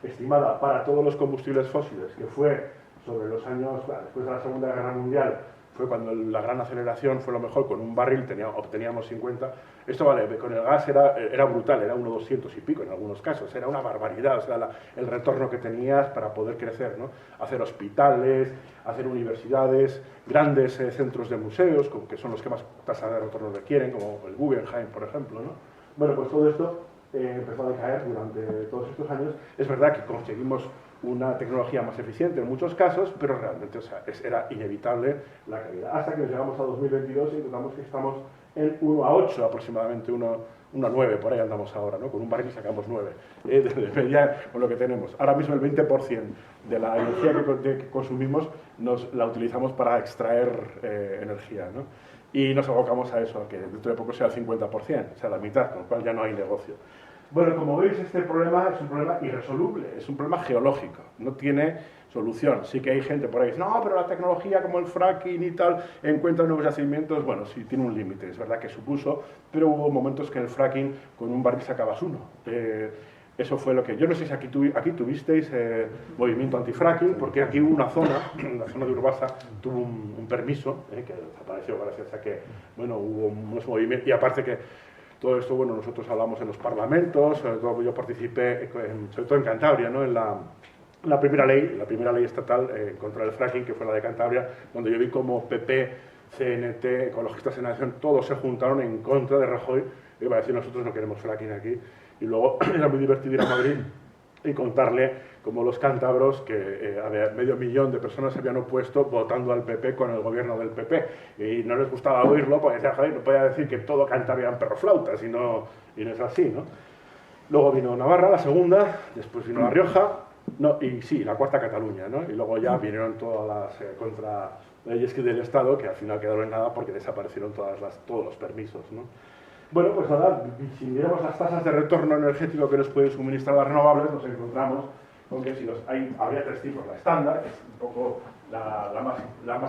estimada para todos los combustibles fósiles, que fue sobre los años, después de la Segunda Guerra Mundial, fue cuando la gran aceleración fue lo mejor, con un barril obteníamos 50. Esto vale, con el gas era brutal, era 1,200 y pico en algunos casos, era una barbaridad, o sea, el retorno que tenías para poder crecer, ¿no? Hacer hospitales, hacer universidades, grandes centros de museos, que son los que más tasa de retorno requieren, como el Guggenheim, por ejemplo, ¿no? Bueno, pues todo esto empezó a decaer durante todos estos años. Es verdad que conseguimos una tecnología más eficiente en muchos casos, pero realmente, o sea, era inevitable la caída. Hasta que llegamos a 2022 y encontramos que estamos en 1 a 8 aproximadamente, 1 a 9, por ahí andamos ahora, ¿no? Con un barril sacamos 9, de media con lo que tenemos. Ahora mismo el 20% de la energía que consumimos la utilizamos para extraer energía, ¿no? Y nos abocamos a eso, a que dentro de poco sea el 50%, o sea, la mitad, con lo cual ya no hay negocio. Bueno, como veis, este problema es un problema irresoluble, es un problema geológico, no tiene solución. Sí que hay gente por ahí que dice, no, pero la tecnología como el fracking y tal encuentra nuevos yacimientos. Bueno, sí, tiene un límite, es verdad que supuso, pero hubo momentos que en el fracking con un barril sacabas uno. Eso fue lo que... Yo no sé si aquí tuvisteis movimiento antifracking, porque aquí hubo una zona, la zona de Urbasa, tuvo un permiso, que desapareció gracias a que, bueno, hubo unos movimientos, y aparte que todo esto, bueno, nosotros hablamos en los parlamentos, sobre todo yo participé, sobre todo en Cantabria, ¿no? En la primera ley estatal contra el fracking, que fue la de Cantabria, donde yo vi como PP, CNT, Ecologistas en Acción, todos se juntaron en contra de Rajoy, y iba a decir, nosotros no queremos fracking aquí, y luego era muy divertido ir a Madrid y contarle como los cántabros que había 500.000 de personas se habían opuesto votando al PP con el gobierno del PP y no les gustaba oírlo porque decían, joder, no podía decir que todo Cantabria eran perroflautas y no es así, ¿no? Luego vino Navarra, la segunda, después vino La Rioja, y sí, la cuarta Cataluña, ¿no? Y luego ya vinieron todas las contraleyes del Estado que al final quedaron en nada porque desaparecieron todos los permisos, ¿no? Bueno, pues ahora, si miramos las tasas de retorno energético que nos pueden suministrar las renovables, nos encontramos con que habría 3 tipos. La estándar, que es un poco la más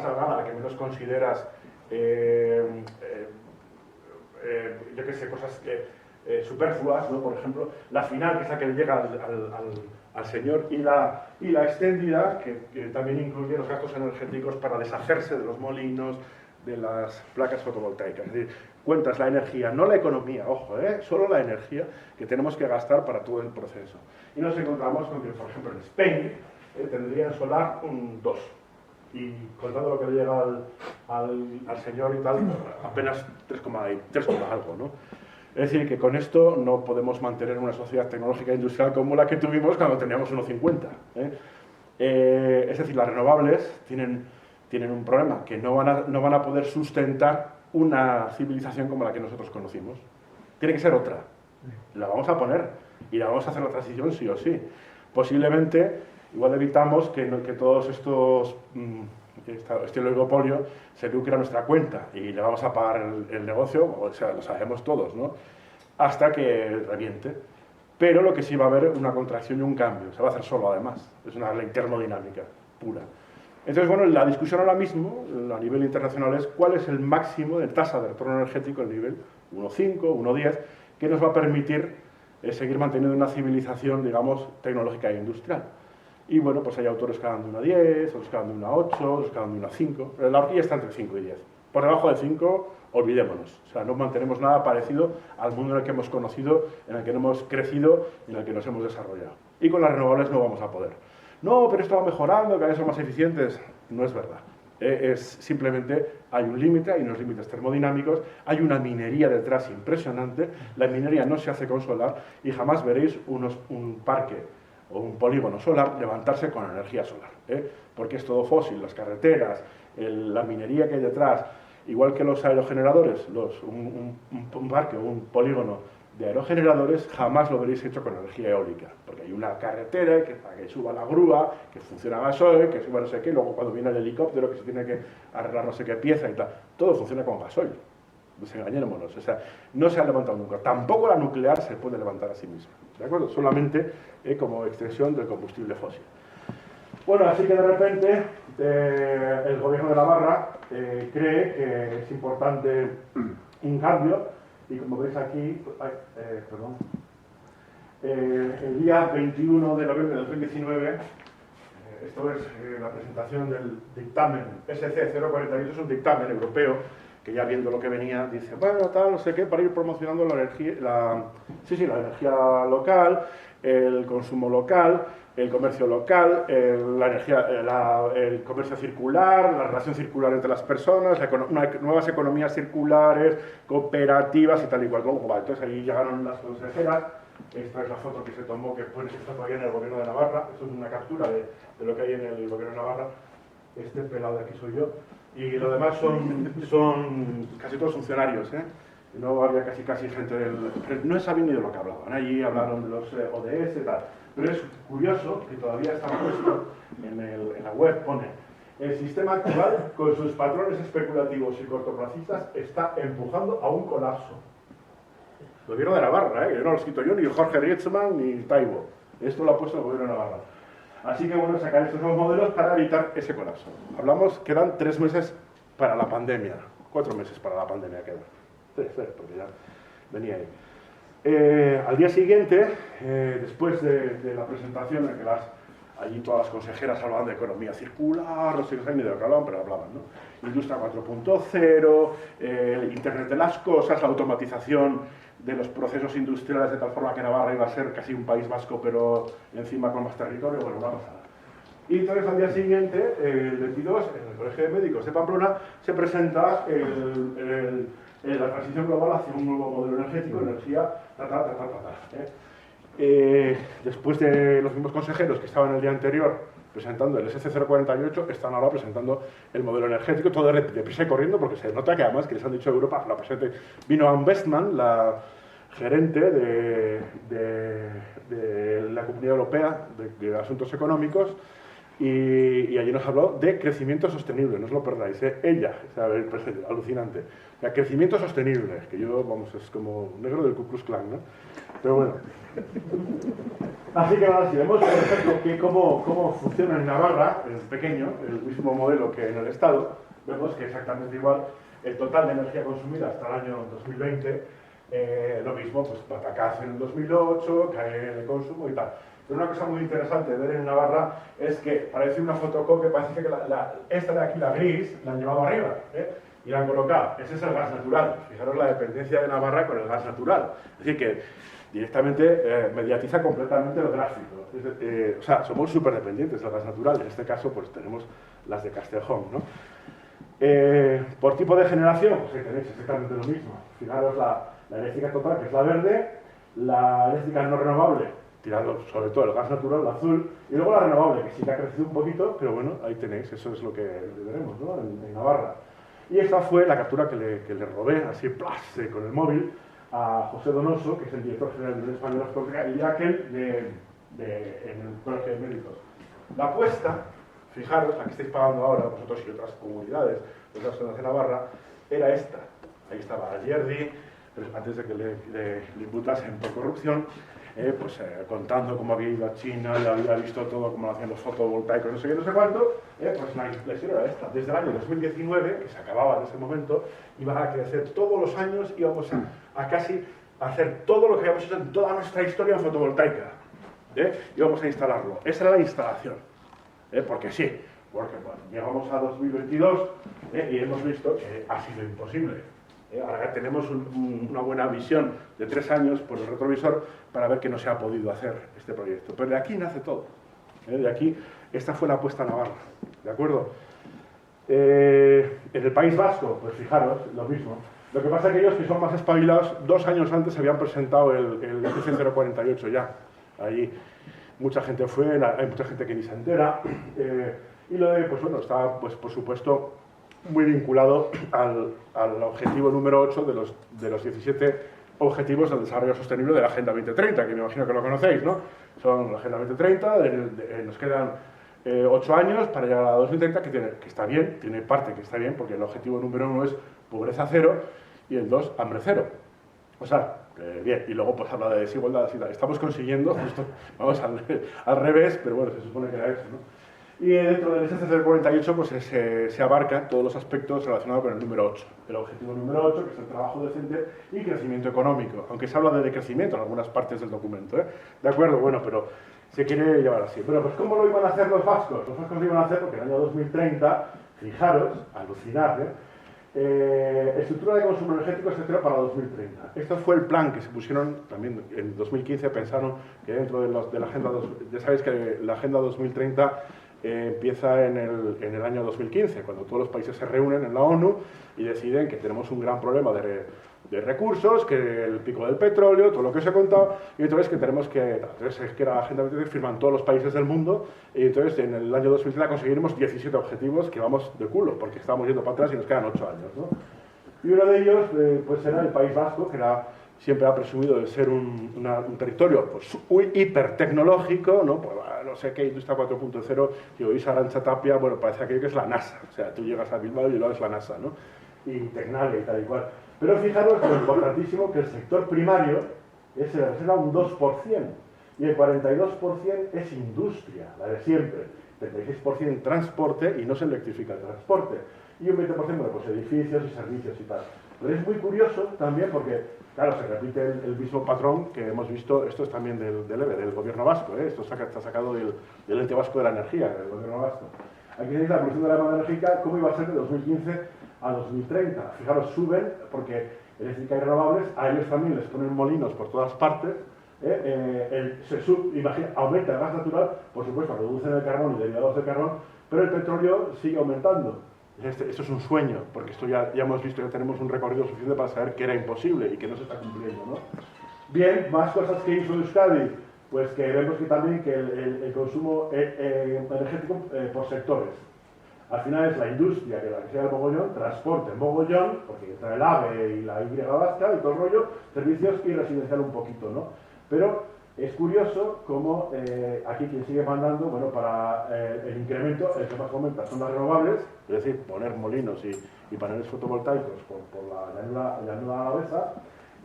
alargada, la que menos consideras, yo qué sé, cosas superfluas, ¿no? Por ejemplo, la final, que es la que le llega al señor, y la extendida, que también incluye los gastos energéticos para deshacerse de los molinos, de las placas fotovoltaicas. Es decir, cuentas la energía, no la economía, ojo, solo la energía que tenemos que gastar para todo el proceso. Y nos encontramos con que, por ejemplo, en Spain tendría en solar un 2. Y contando lo que le llega al señor y tal, apenas 3, algo, ¿no? Es decir, que con esto no podemos mantener una sociedad tecnológica e industrial como la que tuvimos cuando teníamos 1,50. Es decir, las renovables tienen un problema, que no van a poder sustentar una civilización como la que nosotros conocimos. Tiene que ser otra. La vamos a poner y la vamos a hacer la transición sí o sí. Posiblemente, igual evitamos que todos este oligopolio se lucre a nuestra cuenta y le vamos a pagar el negocio, o sea, lo sabemos todos, ¿no? Hasta que reviente. Pero lo que sí va a haber una contracción y un cambio. Se va a hacer solo, además. Es una ley termodinámica pura. Entonces, bueno, la discusión ahora mismo, a nivel internacional, es cuál es el máximo de tasa de retorno energético, el nivel 1,5, 1,10, que nos va a permitir seguir manteniendo una civilización, digamos, tecnológica e industrial. Y bueno, pues hay autores que hablan de 1,10, otros que hablan de 1,8, otros que hablan de 1,5, pero la horquilla está entre 5 y 10. Por debajo de 5, olvidémonos. O sea, no mantenemos nada parecido al mundo en el que hemos conocido, en el que hemos crecido y en el que nos hemos desarrollado. Y con las renovables no vamos a poder. No, pero esto va mejorando, cada vez son más eficientes. No es verdad. Simplemente hay un límite, hay unos límites termodinámicos, hay una minería detrás impresionante. La minería no se hace con solar y jamás veréis un parque o un polígono solar, levantarse con energía solar, porque es todo fósil, las carreteras, la minería que hay detrás, igual que los aerogeneradores, un parque o un polígono de aerogeneradores jamás lo veréis hecho con energía eólica, porque hay una carretera para que suba la grúa, que funciona a gasoil, que suba no sé qué, luego cuando viene el helicóptero que se tiene que arreglar no sé qué pieza y tal, todo funciona con gasoil. Desengañémonos, o sea, no se ha levantado nunca. Tampoco la nuclear se puede levantar a sí misma, ¿de acuerdo? Solamente como extensión del combustible fósil. Bueno, así que de repente el gobierno de Navarra cree que es importante un cambio y como veis aquí, el día 21 de noviembre de 2019, esto es la presentación del dictamen SC048, es un dictamen europeo que ya viendo lo que venía, dice, bueno, tal, no sé qué, para ir promocionando la energía local, el consumo local, el comercio local, el comercio circular, la relación circular entre las personas, nuevas economías circulares, cooperativas y tal y cual. Entonces ahí llegaron las consejeras. Esta es la foto que se tomó, que está todavía en el gobierno de Navarra. Esto es una captura de lo que hay en el gobierno de Navarra. Este pelado de aquí soy yo. Y lo demás son casi todos funcionarios, No había casi gente del... No sabían ni de lo que hablaban. Allí hablaron de los ODS y tal. Pero es curioso que todavía está puesto en la web, pone: el sistema actual, con sus patrones especulativos y cortoplacistas, está empujando a un colapso. Lo vieron de Navarra, que no lo he escrito yo, ni Jorge Rietzmann, ni Taibo. Esto lo ha puesto el gobierno de Navarra. Así que bueno, sacar estos nuevos modelos para evitar ese colapso. Hablamos, quedan 3 meses para la pandemia. 4 meses para la pandemia quedan. 3, porque ya venía ahí. Al día siguiente, después de la presentación en que allí todas las consejeras hablaban de economía circular, no sé qué ni de lo que hablaban, pero hablaban, ¿no? Industria 4.0, el Internet de las cosas, la automatización de los procesos industriales de tal forma que Navarra iba a ser casi un País Vasco, pero encima con más territorio, bueno, una pasada. Y entonces al día siguiente, el 22, en el Colegio de Médicos de Pamplona, se presenta la transición global hacia un nuevo modelo energético, energía, después de los mismos consejeros que estaban el día anterior presentando el SC048, están ahora presentando el modelo energético, todo de prisa y corriendo, porque se nota que además que les han dicho a Europa, la presente. Vino Anne Westman, la gerente de la Comunidad Europea de Asuntos Económicos, y allí nos habló de crecimiento sostenible, no os lo perdáis, ella, alucinante. O sea, crecimiento sostenible, que yo, vamos, es como negro del Ku Klux Klan, ¿no? Pero bueno. Así que ahora, si vemos, por ejemplo, cómo funciona en Navarra, en pequeño, el mismo modelo que en el Estado, vemos que exactamente igual, el total de energía consumida hasta el año 2020, lo mismo, pues patacás en el 2008, cae el consumo y tal. Pero una cosa muy interesante de ver en Navarra es que parece una fotocopia, parece que esta de aquí, la gris, la han llevado arriba, y la han colocado. Ese es el gas natural. Fijaros la dependencia de Navarra con el gas natural. Es decir, que directamente mediatiza completamente el gráfico. O sea, somos súper dependientes del gas natural. En este caso, pues tenemos las de Castellón, ¿no? Por tipo de generación, pues tenéis exactamente lo mismo. Fijaros la eléctrica total, que es la verde, la eléctrica no renovable, tirando sobre todo el gas natural, el azul, y luego la renovable, que sí que ha crecido un poquito, pero bueno, ahí tenéis, eso es lo que veremos, ¿no? En Navarra. Y esta fue la captura que le robé, así, ¡plas!, con el móvil, a José Donoso, que es el director general de Español y aquel en el Colegio de Médicos. La apuesta, fijaros, la que estáis pagando ahora, vosotros y otras comunidades, otras zonas de Navarra, era esta. Ahí estaba Ayerdi, antes de que le imputasen por corrupción, contando cómo había ido a China, le había visto todo, cómo lo hacían los fotovoltaicos, no sé qué, no sé cuánto, pues la historia era esta. Desde el año 2019, que se acababa en ese momento, iban a crecer todos los años, íbamos a casi hacer todo lo que habíamos hecho en toda nuestra historia en fotovoltaica. Íbamos a instalarlo. Esa era la instalación. Porque sí, porque bueno, llegamos a 2022 y hemos visto que ha sido imposible. Ahora tenemos una buena visión de 3 años por el retrovisor para ver que no se ha podido hacer este proyecto. Pero de aquí nace todo. De aquí, esta fue la apuesta navarra. ¿De acuerdo? En el País Vasco, pues fijaros, lo mismo. Lo que pasa es que ellos que son más espabilados, 2 años antes habían presentado el SC048 ya, allí. mucha gente fue, hay mucha gente que ni se entera, y lo de, pues bueno, está, pues por supuesto, muy vinculado al objetivo número 8 de los 17 objetivos del desarrollo sostenible de la Agenda 2030, que me imagino que lo conocéis, ¿no? Son la Agenda 2030, nos quedan 8 años para llegar a la 2030, que está bien, tiene parte que está bien, porque el objetivo número 1 es pobreza cero y el 2, hambre cero. O sea, bien, y luego pues habla de desigualdad, estamos consiguiendo, esto, vamos al revés, pero bueno, se supone que era eso, ¿no? Y dentro del SDG 48 pues se abarcan todos los aspectos relacionados con el número 8. El objetivo número 8, que es el trabajo decente y crecimiento económico, aunque se habla de decrecimiento en algunas partes del documento, ¿eh? De acuerdo, bueno, pero se quiere llevar así. Bueno, pues ¿cómo lo iban a hacer los vascos? Los vascos lo iban a hacer porque en el año 2030, fijaros, alucinad, estructura de consumo energético etcétera para 2030. Este fue el plan que se pusieron también en 2015, pensaron que dentro de la Agenda, ya sabéis que la Agenda 2030 empieza en el año 2015, cuando todos los países se reúnen en la ONU y deciden que tenemos un gran problema de recursos, que el pico del petróleo, todo lo que os he contado, y entonces que tenemos que... Entonces es que la Agenda 2030 firman todos los países del mundo, y entonces en el año 2030 conseguiremos 17 objetivos que vamos de culo, porque estamos yendo para atrás y nos quedan 8 años, ¿no? Y uno de ellos pues era el País Vasco, que siempre ha presumido de ser un territorio pues, hipertecnológico, ¿no? Pues, no sé qué, Industria 4.0, y oís a Arantxa Tapia, bueno, parece aquello que es la NASA, o sea, tú llegas a Bilbao y luego es la NASA, ¿no? Y Tecnalia y tal y cual. Pero fijaros que es importantísimo que el sector primario se representa un 2%, y el 42% es industria, la de siempre, 36% transporte, y no se electrifica el transporte, y un 20% bueno, pues edificios y servicios y tal. Pero es muy curioso también porque, claro, se repite el mismo patrón que hemos visto, esto es también del gobierno vasco, esto está sacado del ente vasco de la energía, del gobierno vasco. Aquí tenéis la evolución de la demanda energética, cómo iba a ser de 2015 a 2030. Fijaros, suben porque eléctrica y renovables, a ellos también les ponen molinos por todas partes, aumenta el gas natural, por supuesto, reducen el carbón y derivados del carbón, pero el petróleo sigue aumentando. Esto es un sueño, porque esto ya hemos visto, ya tenemos un recorrido suficiente para saber que era imposible y que no se está cumpliendo, ¿no? Bien, más cosas que hizo Euskadi, pues que vemos que también que el consumo energético por sectores. Al final es la industria, que la que sea el mogollón, transporte, mogollón, porque entra el AVE y la Y vasca y todo el rollo, servicios y residencial un poquito, ¿no? Pero es curioso cómo aquí quien sigue mandando, bueno, para el incremento, el que más aumenta son las renovables, es decir, poner molinos y paneles fotovoltaicos por la llanura alavesa,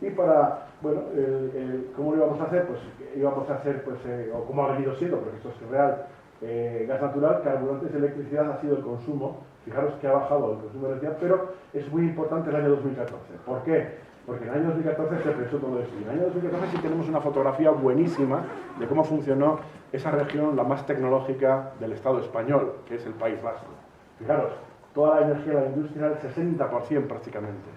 y para, bueno, ¿cómo lo íbamos a hacer? Pues íbamos a hacer, pues, o como ha venido siendo, porque esto es real, gas natural, carburantes, electricidad ha sido el consumo. Fijaros que ha bajado el consumo de electricidad, pero es muy importante el año 2014. ¿Por qué? Porque en el año 2014 se pensó todo esto. Y en el año 2014 sí tenemos una fotografía buenísima de cómo funcionó esa región, la más tecnológica del Estado español, que es el País Vasco. Fijaros, toda la energía de la industria, el 60% prácticamente.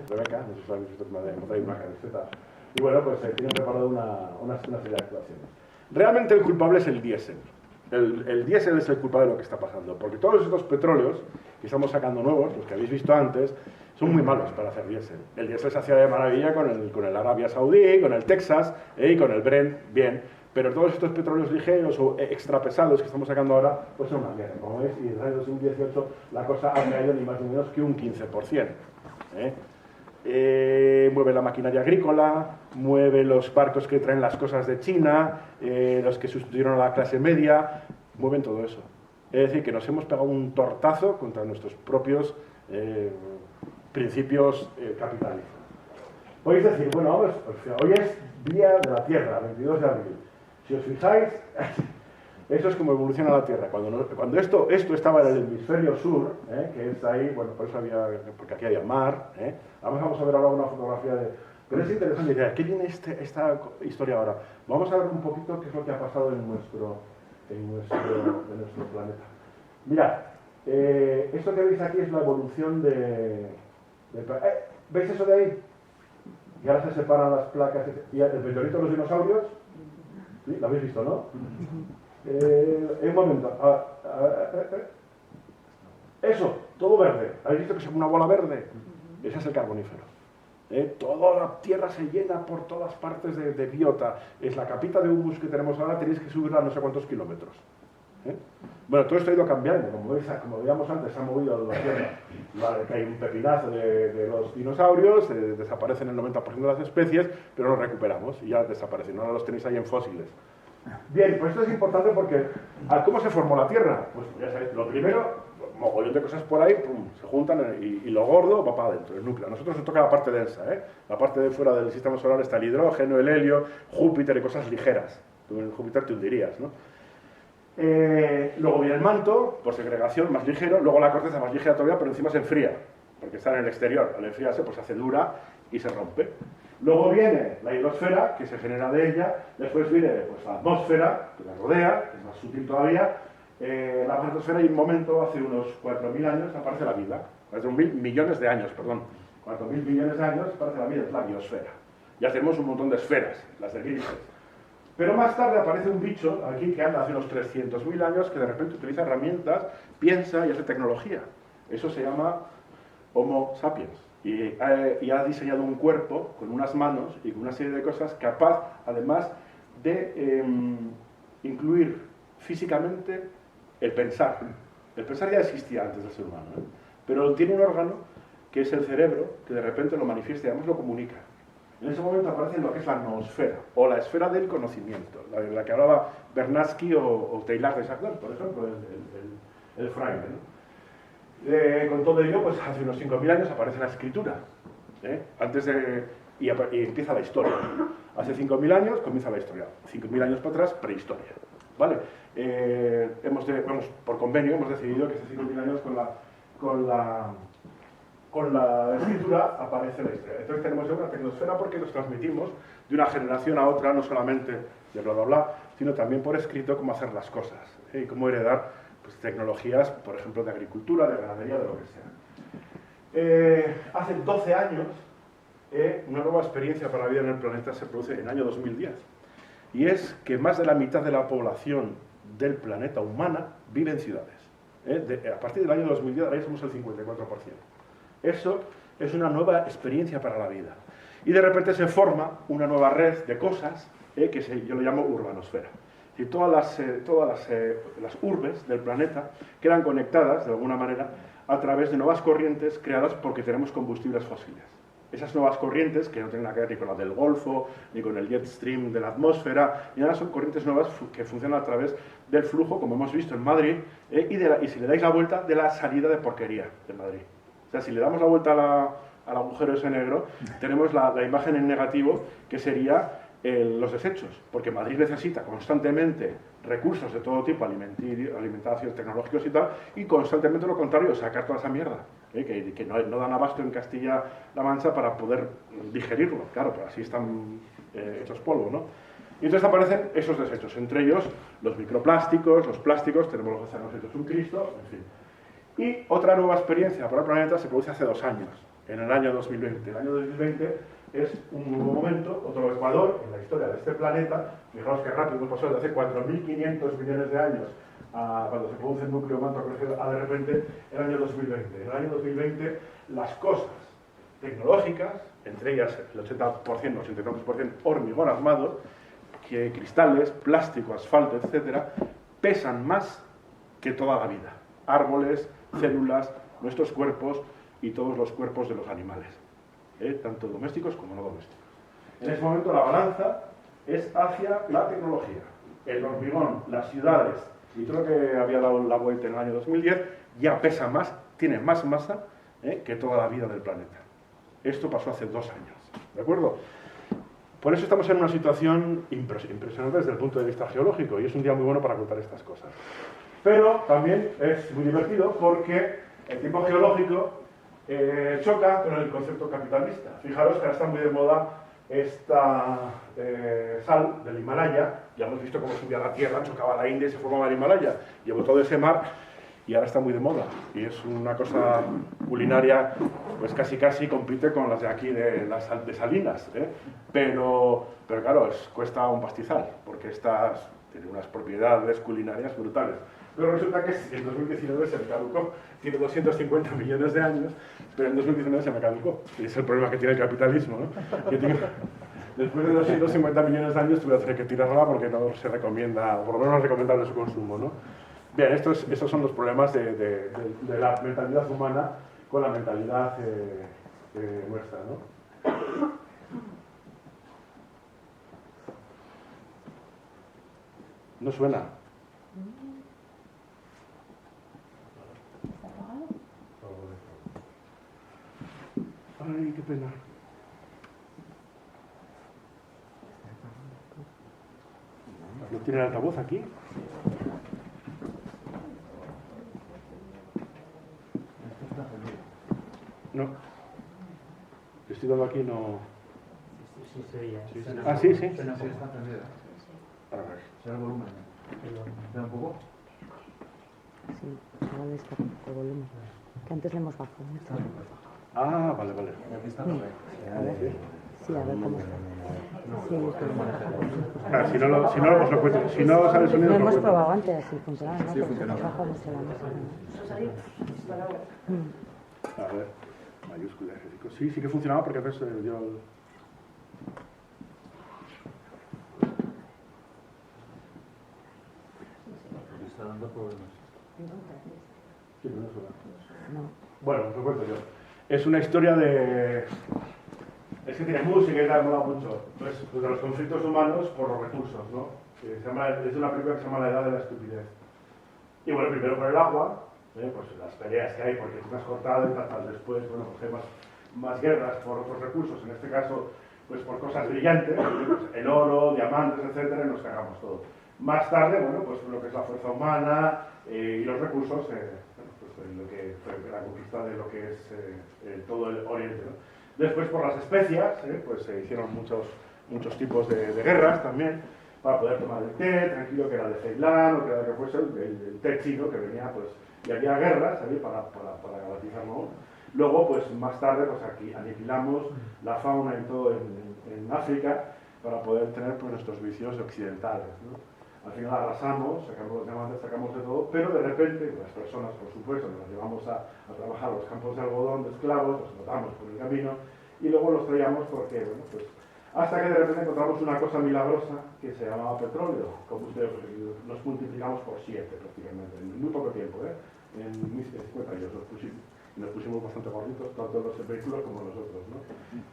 Rebeca, no sé si habéis visto, me trae una camiseta. Y bueno, pues tienen preparado una serie de actuaciones. Realmente el culpable es el diésel. El diésel es el culpable de lo que está pasando, porque todos estos petróleos que estamos sacando nuevos, los que habéis visto antes, son muy malos para hacer diésel. El diésel se hacía de maravilla con el Arabia Saudí, con el Texas y con el Brent, bien, pero todos estos petróleos ligeros o extrapesados que estamos sacando ahora, pues son una mierda, como veis, y desde el año 2018 la cosa ha caído ni más ni menos que un 15%. Mueve la maquinaria agrícola, mueve los barcos que traen las cosas de China, los que sustituyeron a la clase media, mueven todo eso. Es decir, que nos hemos pegado un tortazo contra nuestros propios principios capitalistas. Podéis decir, bueno, vamos, hoy es Día de la Tierra, 22 de abril. Si os fijáis, eso es como evoluciona la Tierra. Cuando esto estaba en el hemisferio sur, que es ahí, bueno, por eso porque aquí había mar, vamos a ver ahora una fotografía de... Pero es interesante, ¿qué tiene esta historia ahora? Vamos a ver un poquito qué es lo que ha pasado en nuestro planeta. Mirad, esto que veis aquí es la evolución ¿veis eso de ahí? Y ahora se separan las placas y el meteorito de los dinosaurios. ¿Sí? ¿Lo habéis visto, no? Un momento. Eso, todo verde. ¿Habéis visto que es una bola verde? Ese es el carbonífero. Toda la tierra se llena por todas partes de biota. Es la capita de humus que tenemos ahora, tenéis que subirla a no sé cuántos kilómetros. Bueno, todo esto ha ido cambiando, como veíamos antes, se ha movido la tierra. Que hay un pepinazo de los dinosaurios, desaparecen el 90% de las especies, pero los recuperamos y ya desaparecen, ahora los tenéis ahí en fósiles. Bien, pues esto es importante porque ¿cómo se formó la Tierra? Pues ya sabéis, lo primero, mogollón de cosas por ahí, pum, se juntan y lo gordo va para adentro, el núcleo. A nosotros nos toca la parte densa, la parte de fuera del sistema solar está el hidrógeno, el helio, Júpiter y cosas ligeras. Tú en Júpiter te hundirías, ¿no? Luego viene el manto, por segregación, más ligero, luego la corteza más ligera todavía, pero encima se enfría, porque está en el exterior. Al enfriarse, pues se hace dura y se rompe. Luego viene la hidrosfera, que se genera de ella, después viene pues, la atmósfera, que la rodea, que es más sutil todavía. La atmósfera y un momento, hace unos 4.000 años, aparece la vida. 4.000 millones de años, perdón. 4.000 millones de años aparece la vida, es la biosfera. Ya tenemos un montón de esferas, las de Griffith. Pero más tarde aparece un bicho aquí que anda hace unos 300.000 años que de repente utiliza herramientas, piensa y hace tecnología. Eso se llama Homo sapiens. Y ha diseñado un cuerpo con unas manos y con una serie de cosas capaz, además, de incluir físicamente el pensar. El pensar ya existía antes del ser humano, pero tiene un órgano que es el cerebro, que de repente lo manifiesta y además lo comunica. En ese momento aparece lo que es la noosfera, o la esfera del conocimiento, la que hablaba Bernatsky o Teilhard de Chardin, por ejemplo, el fraile, ¿no? Con todo ello, pues hace unos 5.000 años aparece la escritura, y empieza la historia. Hace 5.000 años comienza la historia, 5.000 años para atrás, prehistoria. ¿Vale? Por convenio hemos decidido que hace 5.000 años con la escritura aparece la historia. Entonces tenemos una tecnosfera porque nos transmitimos de una generación a otra, no solamente de bla bla bla, sino también por escrito cómo hacer las cosas, y cómo heredar pues, tecnologías, por ejemplo, de agricultura, de ganadería, de lo que sea. Hace 12 años, una nueva experiencia para la vida en el planeta se produce en el año 2010. Y es que más de la mitad de la población del planeta humana vive en ciudades. A partir del año 2010, ahora somos el 54%. Eso es una nueva experiencia para la vida. Y de repente se forma una nueva red de cosas que yo lo llamo urbanosfera. Y todas las urbes del planeta quedan conectadas, de alguna manera, a través de nuevas corrientes creadas porque tenemos combustibles fósiles. Esas nuevas corrientes, que no tienen nada que ver ni con la del Golfo, ni con el jet stream de la atmósfera, ni nada, son corrientes nuevas que funcionan a través del flujo, como hemos visto en Madrid, y si le dais la vuelta, de la salida de porquería de Madrid. O sea, si le damos la vuelta al agujero ese negro, tenemos la imagen en negativo, que sería los desechos, porque Madrid necesita constantemente recursos de todo tipo, alimentación, tecnológicos y tal, y constantemente lo contrario, sacar toda esa mierda, que no dan abasto en Castilla-La Mancha para poder digerirlo, claro, pero así están hechos polvo, ¿no? Y entonces aparecen esos desechos, entre ellos los microplásticos, los plásticos, tenemos los océanos hechos un Cristo, en fin. Y otra nueva experiencia para el planeta se produce hace 2 años, en el año 2020. El año 2020 es un nuevo momento, otro ecuador en la historia de este planeta. Fijaos que rápido hemos pasado de hace 4.500 millones de años a cuando se produce el núcleo manto a de repente el año 2020. En el año 2020 las cosas tecnológicas, entre ellas el 80%, 83% hormigón armado, que cristales, plástico, asfalto, etcétera, pesan más que toda la vida. Árboles, células, nuestros cuerpos y todos los cuerpos de los animales, tanto domésticos como no domésticos. En ese momento la balanza es hacia la tecnología. El hormigón, las ciudades y todo lo que había dado la vuelta en el año 2010 ya pesa más, tiene más masa que toda la vida del planeta. Esto pasó hace 2 años, ¿de acuerdo? Por eso estamos en una situación impresionante desde el punto de vista geológico y es un día muy bueno para contar estas cosas. Pero también es muy divertido porque el tiempo geológico choca con el concepto capitalista. Fijaros que ahora está muy de moda esta sal del Himalaya. Ya hemos visto cómo subía la tierra, chocaba la India y se formaba el Himalaya. Llevó todo ese mar y ahora está muy de moda. Y es una cosa culinaria, pues casi compite con las de aquí de Salinas. Pero claro, cuesta un pastizal, porque estas tiene unas propiedades culinarias brutales. Pero resulta que en 2019 se me caducó. Tiene 250 millones de años, pero en 2019 se me caducó. Y es el problema que tiene el capitalismo, ¿no? Después de 250 millones de años tuve que tener que tirarla porque no se recomienda, o por lo menos no es recomendable su consumo, ¿no? Bien, estos son los problemas de la mentalidad humana con la mentalidad nuestra, ¿no? ¿No suena? Ay, qué pena. ¿No tiene el altavoz aquí? No. Estoy dando aquí, no. Sí, sería. Ah, sí, sí. Sí, está encendida. A ver. ¿Será el volumen? ¿Da un poco? Sí, ahora le está un poco el volumen. Que antes le hemos bajado mucho. Ah, vale, vale. Aquí está. A ver. Sí, a ver cómo está. Sí, Ah, si no, os lo cuento. Si no sale el sonido, lo os lo hemos cuento. probado antes y funcionaba, ¿no? Sí, Porque funcionaba. bajo mucho la mesa. A ver, mayúscula, Federico. Sí, sí que funcionaba porque a veces yo... Está dando problemas. Sí, pero no suena. No. Bueno, os lo cuento yo. Es una historia de... Es que tiene música y tal, mola mucho. Pues de los conflictos humanos por los recursos, ¿no? Es una película que se llama La Edad de la Estupidez. Y bueno, primero por el agua, pues las peleas que hay porque tú me has cortado y tal. Después, bueno, pues hay más guerras por otros recursos, en este caso, pues por cosas brillantes, pues el oro, diamantes, etcétera, y nos cagamos todo. Más tarde, bueno, pues lo que es la fuerza humana y los recursos, bueno, pues lo que fue la conquista de lo que es todo el Oriente, ¿no? Después, por las especias, pues se hicieron muchos tipos de guerras también, para poder tomar el té, tranquilo, que era de Ceilán, o que era de que fuese el té chino que venía, pues, y había guerras para garantizarlo. Luego, pues más tarde, pues aquí aniquilamos la fauna y todo en África para poder tener pues, nuestros vicios occidentales, ¿no? Al final arrasamos, sacamos los diamantes, sacamos de todo, pero de repente, las personas, por supuesto, nos llevamos a trabajar a los campos de algodón de esclavos, los matamos por el camino, y luego los traíamos porque, bueno, pues, hasta que de repente encontramos una cosa milagrosa que se llamaba petróleo, combustible, pues, nos multiplicamos por 7 prácticamente, en muy poco tiempo, en 1050 años nos pusimos bastante gorditos, tanto los vehículos como nosotros, ¿no?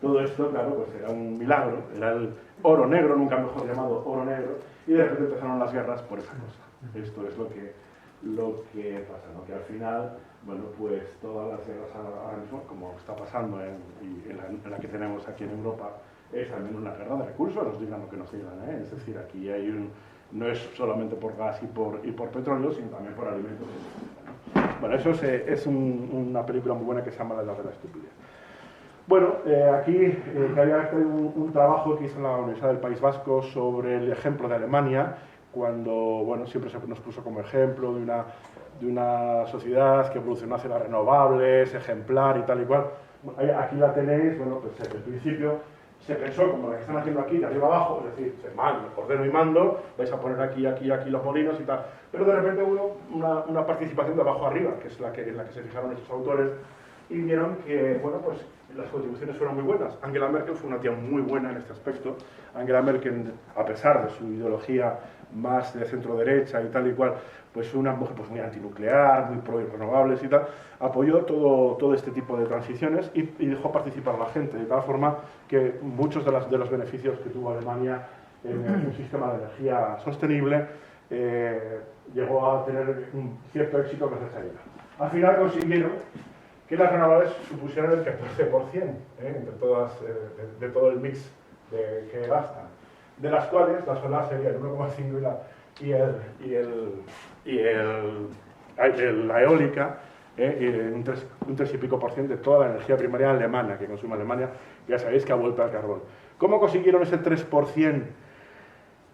Todo esto, claro, pues era un milagro, era el oro negro, nunca mejor llamado oro negro, y de repente empezaron las guerras por esa cosa. Esto es lo que pasa, ¿no? Que al final, bueno, pues todas las guerras ahora mismo, como está pasando en la que tenemos aquí en Europa, es también una guerra de recursos, nos digan lo que nos digan, ¿eh? Es decir, aquí hay no es solamente por gas y por petróleo, sino también por alimentos. Bueno, eso es una película muy buena que se llama La Edad de la Estupidez. Bueno, aquí que había un trabajo que hizo en la Universidad del País Vasco sobre el ejemplo de Alemania, cuando, bueno, siempre se nos puso como ejemplo de una sociedad que evolucionó hacia las renovables, ejemplar y tal y cual. Bueno, aquí la tenéis, bueno, pues desde el principio se pensó como la que están haciendo aquí, de arriba abajo, es decir, ordeno y mando, vais a poner aquí los molinos y tal. Pero de repente hubo una participación de abajo arriba, que es la que se fijaron estos autores, y vieron que, bueno, pues las contribuciones fueron muy buenas. Angela Merkel fue una tía muy buena en este aspecto. Angela Merkel, a pesar de su ideología más de centro-derecha y tal y cual, pues fue una mujer pues, muy antinuclear, muy pro-renovables y tal, apoyó todo este tipo de transiciones y dejó participar a la gente, de tal forma que muchos de los beneficios que tuvo Alemania en un sistema de energía sostenible llegó a tener un cierto éxito gracias a ella. Al final consiguieron que las renovables supusieran el 14% entre todas, de todo el mix que gastan, de las cuales la solar sería el 1,5 y la eólica un 3 y pico % de toda la energía primaria alemana que consume Alemania, ya sabéis que ha vuelto al carbón. ¿Cómo consiguieron ese 3%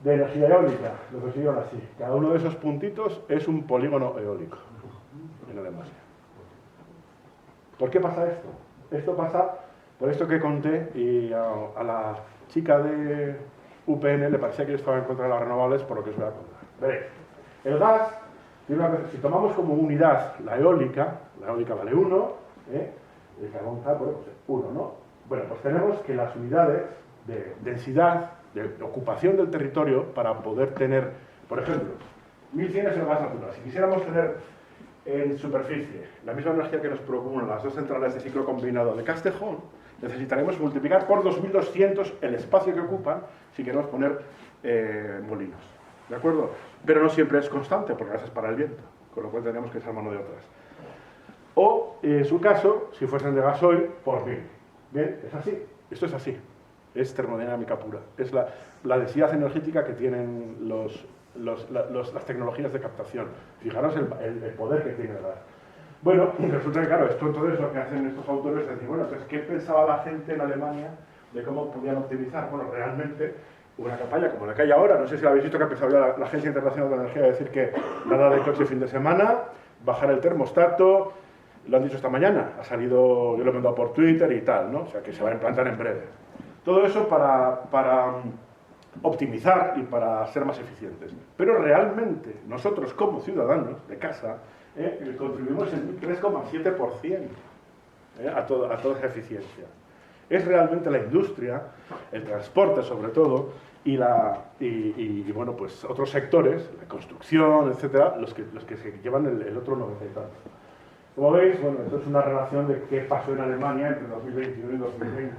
de energía eólica? Lo consiguieron así. Cada uno de esos puntitos es un polígono eólico en Alemania. ¿Por qué pasa esto? Esto pasa por esto que conté y a la chica de UPN le parecía que yo estaba en contra de las renovables por lo que os voy a contar. Veréis. El gas, si tomamos como unidad la eólica vale 1, el carbón está, bueno, pues 1, ¿no? Bueno, pues tenemos que las unidades de densidad, de ocupación del territorio, para poder tener, por ejemplo, 1100 es el gas natural. Si quisiéramos tener en superficie la misma energía que nos procuran las dos centrales de ciclo combinado de Castejón, necesitaremos multiplicar por 2200 el espacio que ocupan si queremos poner molinos. ¿De acuerdo? Pero no siempre es constante, porque a veces para el viento, con lo cual tendríamos que echar mano de otras. O, en su caso, si fuesen de gasoil, por 1000. Bien, es así. Esto es así. Es termodinámica pura. Es la densidad energética que tienen las tecnologías de captación. Fijaros el poder que tiene el gas. Bueno, resulta que, claro, esto entonces lo que hacen estos autores es decir, bueno, entonces, ¿qué pensaba la gente en Alemania de cómo podían optimizar? Bueno, realmente, una campaña como la que hay ahora, no sé si la habéis visto, que ha empezado ya la Agencia Internacional de la Energía a decir que nada de coche fin de semana, bajar el termostato, lo han dicho esta mañana, ha salido, yo lo he mandado por Twitter y tal, ¿no? O sea, que se va a implantar en breve. Todo eso para optimizar y para ser más eficientes. Pero realmente, nosotros como ciudadanos de casa, contribuimos en 3,7% a toda esa eficiencia. Es realmente la industria, el transporte sobre todo, y bueno, pues otros sectores, la construcción, etcétera, los que se llevan el otro 90 y tanto. Como veis, bueno, esto es una relación de qué pasó en Alemania entre 2021 y 2020.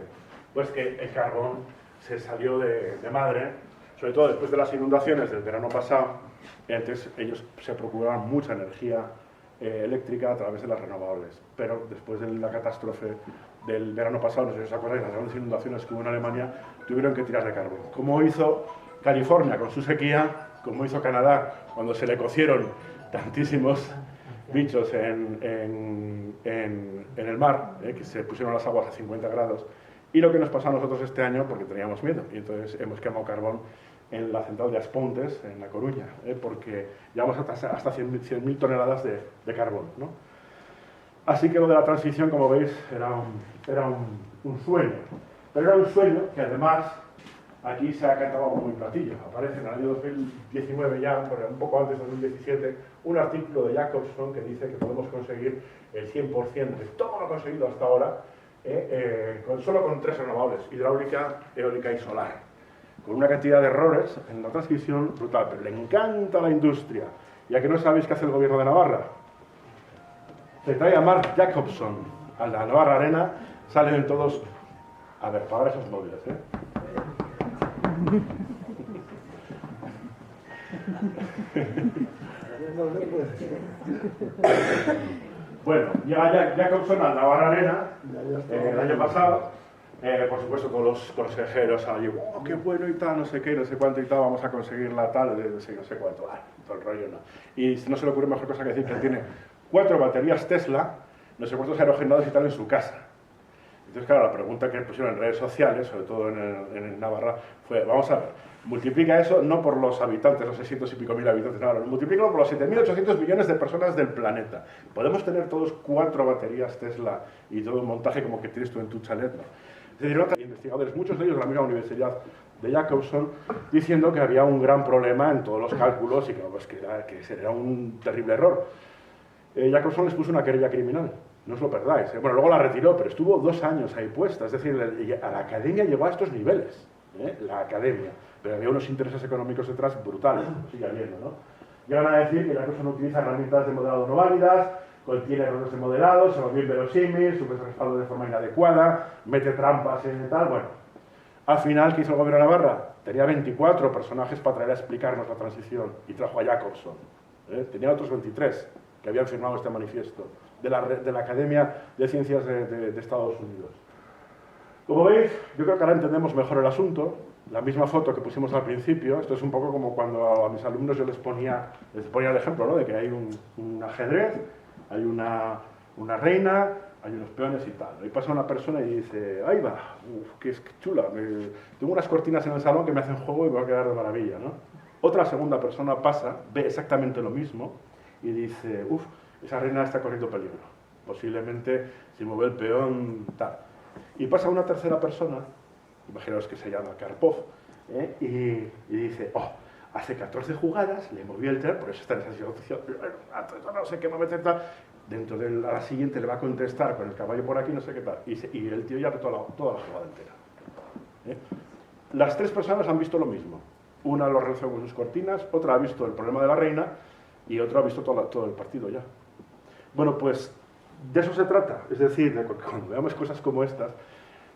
Pues que el carbón se salió de madre, sobre todo después de las inundaciones del verano pasado. Antes ellos se procuraban mucha energía eléctrica a través de las renovables, pero después de la catástrofe del verano pasado, no sé si os acordáis, las grandes inundaciones que hubo en Alemania, tuvieron que tirar de carbón. Como hizo California con su sequía, como hizo Canadá cuando se le cocieron tantísimos bichos en el mar, que se pusieron las aguas a 50 grados, y lo que nos pasó a nosotros este año, porque teníamos miedo, y entonces hemos quemado carbón en la central de Aspontes, en La Coruña, porque llevamos hasta 100.000 toneladas de carbón, ¿no? Así que lo de la transición, como veis, era un sueño. Pero era un sueño que además aquí se ha cantado como muy platillo. Aparece en el año 2019 ya, un poco antes de 2017, un artículo de Jacobson que dice que podemos conseguir el 100% de todo lo conseguido hasta ahora solo con 3 renovables, hidráulica, eólica y solar. Con una cantidad de errores en la transcripción brutal, pero le encanta la industria. Ya que no sabéis qué hace el gobierno de Navarra, se trae a Mark Jacobson a la Navarra Arena, salen todos a ver, pagar esos móviles, Bueno, llega Jacobson a la Navarra Arena el año pasado. Por supuesto, todos los consejeros allí, oh, qué bueno y tal, no sé qué, no sé cuánto y tal, vamos a conseguir la tal, no sé cuánto, todo el rollo, ¿no? Y no se le ocurre mejor cosa que decir que tiene 4 baterías Tesla, no sé cuántos aerogenados y tal en su casa. Entonces, claro, la pregunta que pusieron en redes sociales, sobre todo en Navarra, fue, vamos a ver, multiplica eso no por los habitantes, los 600 y pico mil habitantes de Navarra, multiplícalo por los 7.800 millones de personas del planeta. ¿Podemos tener todos 4 baterías Tesla y todo un montaje como que tienes tú en tu chalet? ¿No? Es decir, otros investigadores, muchos de ellos de la misma universidad de Jacobson, diciendo que había un gran problema en todos los cálculos y que, pues, que era un terrible error. Jacobson les puso una querella criminal, no os lo perdáis. Bueno, luego la retiró, pero estuvo 2 años ahí puesta. Es decir, a la academia llegó a estos niveles, la academia. Pero había unos intereses económicos detrás brutales, lo sigue habiendo, ¿no? Llegan a decir que Jacobson utiliza herramientas de modelado no válidas, contiene errores de modelado, se volvió inverosímil, sube respaldo de forma inadecuada, mete trampas en tal, bueno. Al final, ¿qué hizo el gobierno de Navarra? Tenía 24 personajes para traer a explicarnos la transición y trajo a Jacobson. Tenía otros 23 que habían firmado este manifiesto de la Academia de Ciencias de Estados Unidos. Como veis, yo creo que ahora entendemos mejor el asunto. La misma foto que pusimos al principio, esto es un poco como cuando a mis alumnos yo les ponía el ejemplo, ¿no? De que hay un ajedrez, hay una reina, hay unos peones y tal. Ahí pasa una persona y dice, ¡ay va! ¡Uf, qué chula! Tengo unas cortinas en el salón que me hacen juego y me va a quedar de maravilla, ¿no? Otra segunda persona pasa, ve exactamente lo mismo y dice, ¡uf! Esa reina está corriendo peligro. Posiblemente si mueve el peón, tal. Y pasa una tercera persona, imaginaos que se llama Karpov, y dice, ¡oh! hace 14 jugadas, le movió el tren, por eso está en esa situación, no sé qué va a meter tal, dentro de la siguiente le va a contestar con el caballo por aquí, no sé qué tal, y el tío ya ve toda la jugada entera. ¿Eh? Las tres personas han visto lo mismo. Una lo relacionó con sus cortinas, otra ha visto el problema de la reina y otra ha visto todo el partido ya. Bueno, pues de eso se trata. Es decir, de cuando veamos cosas como estas,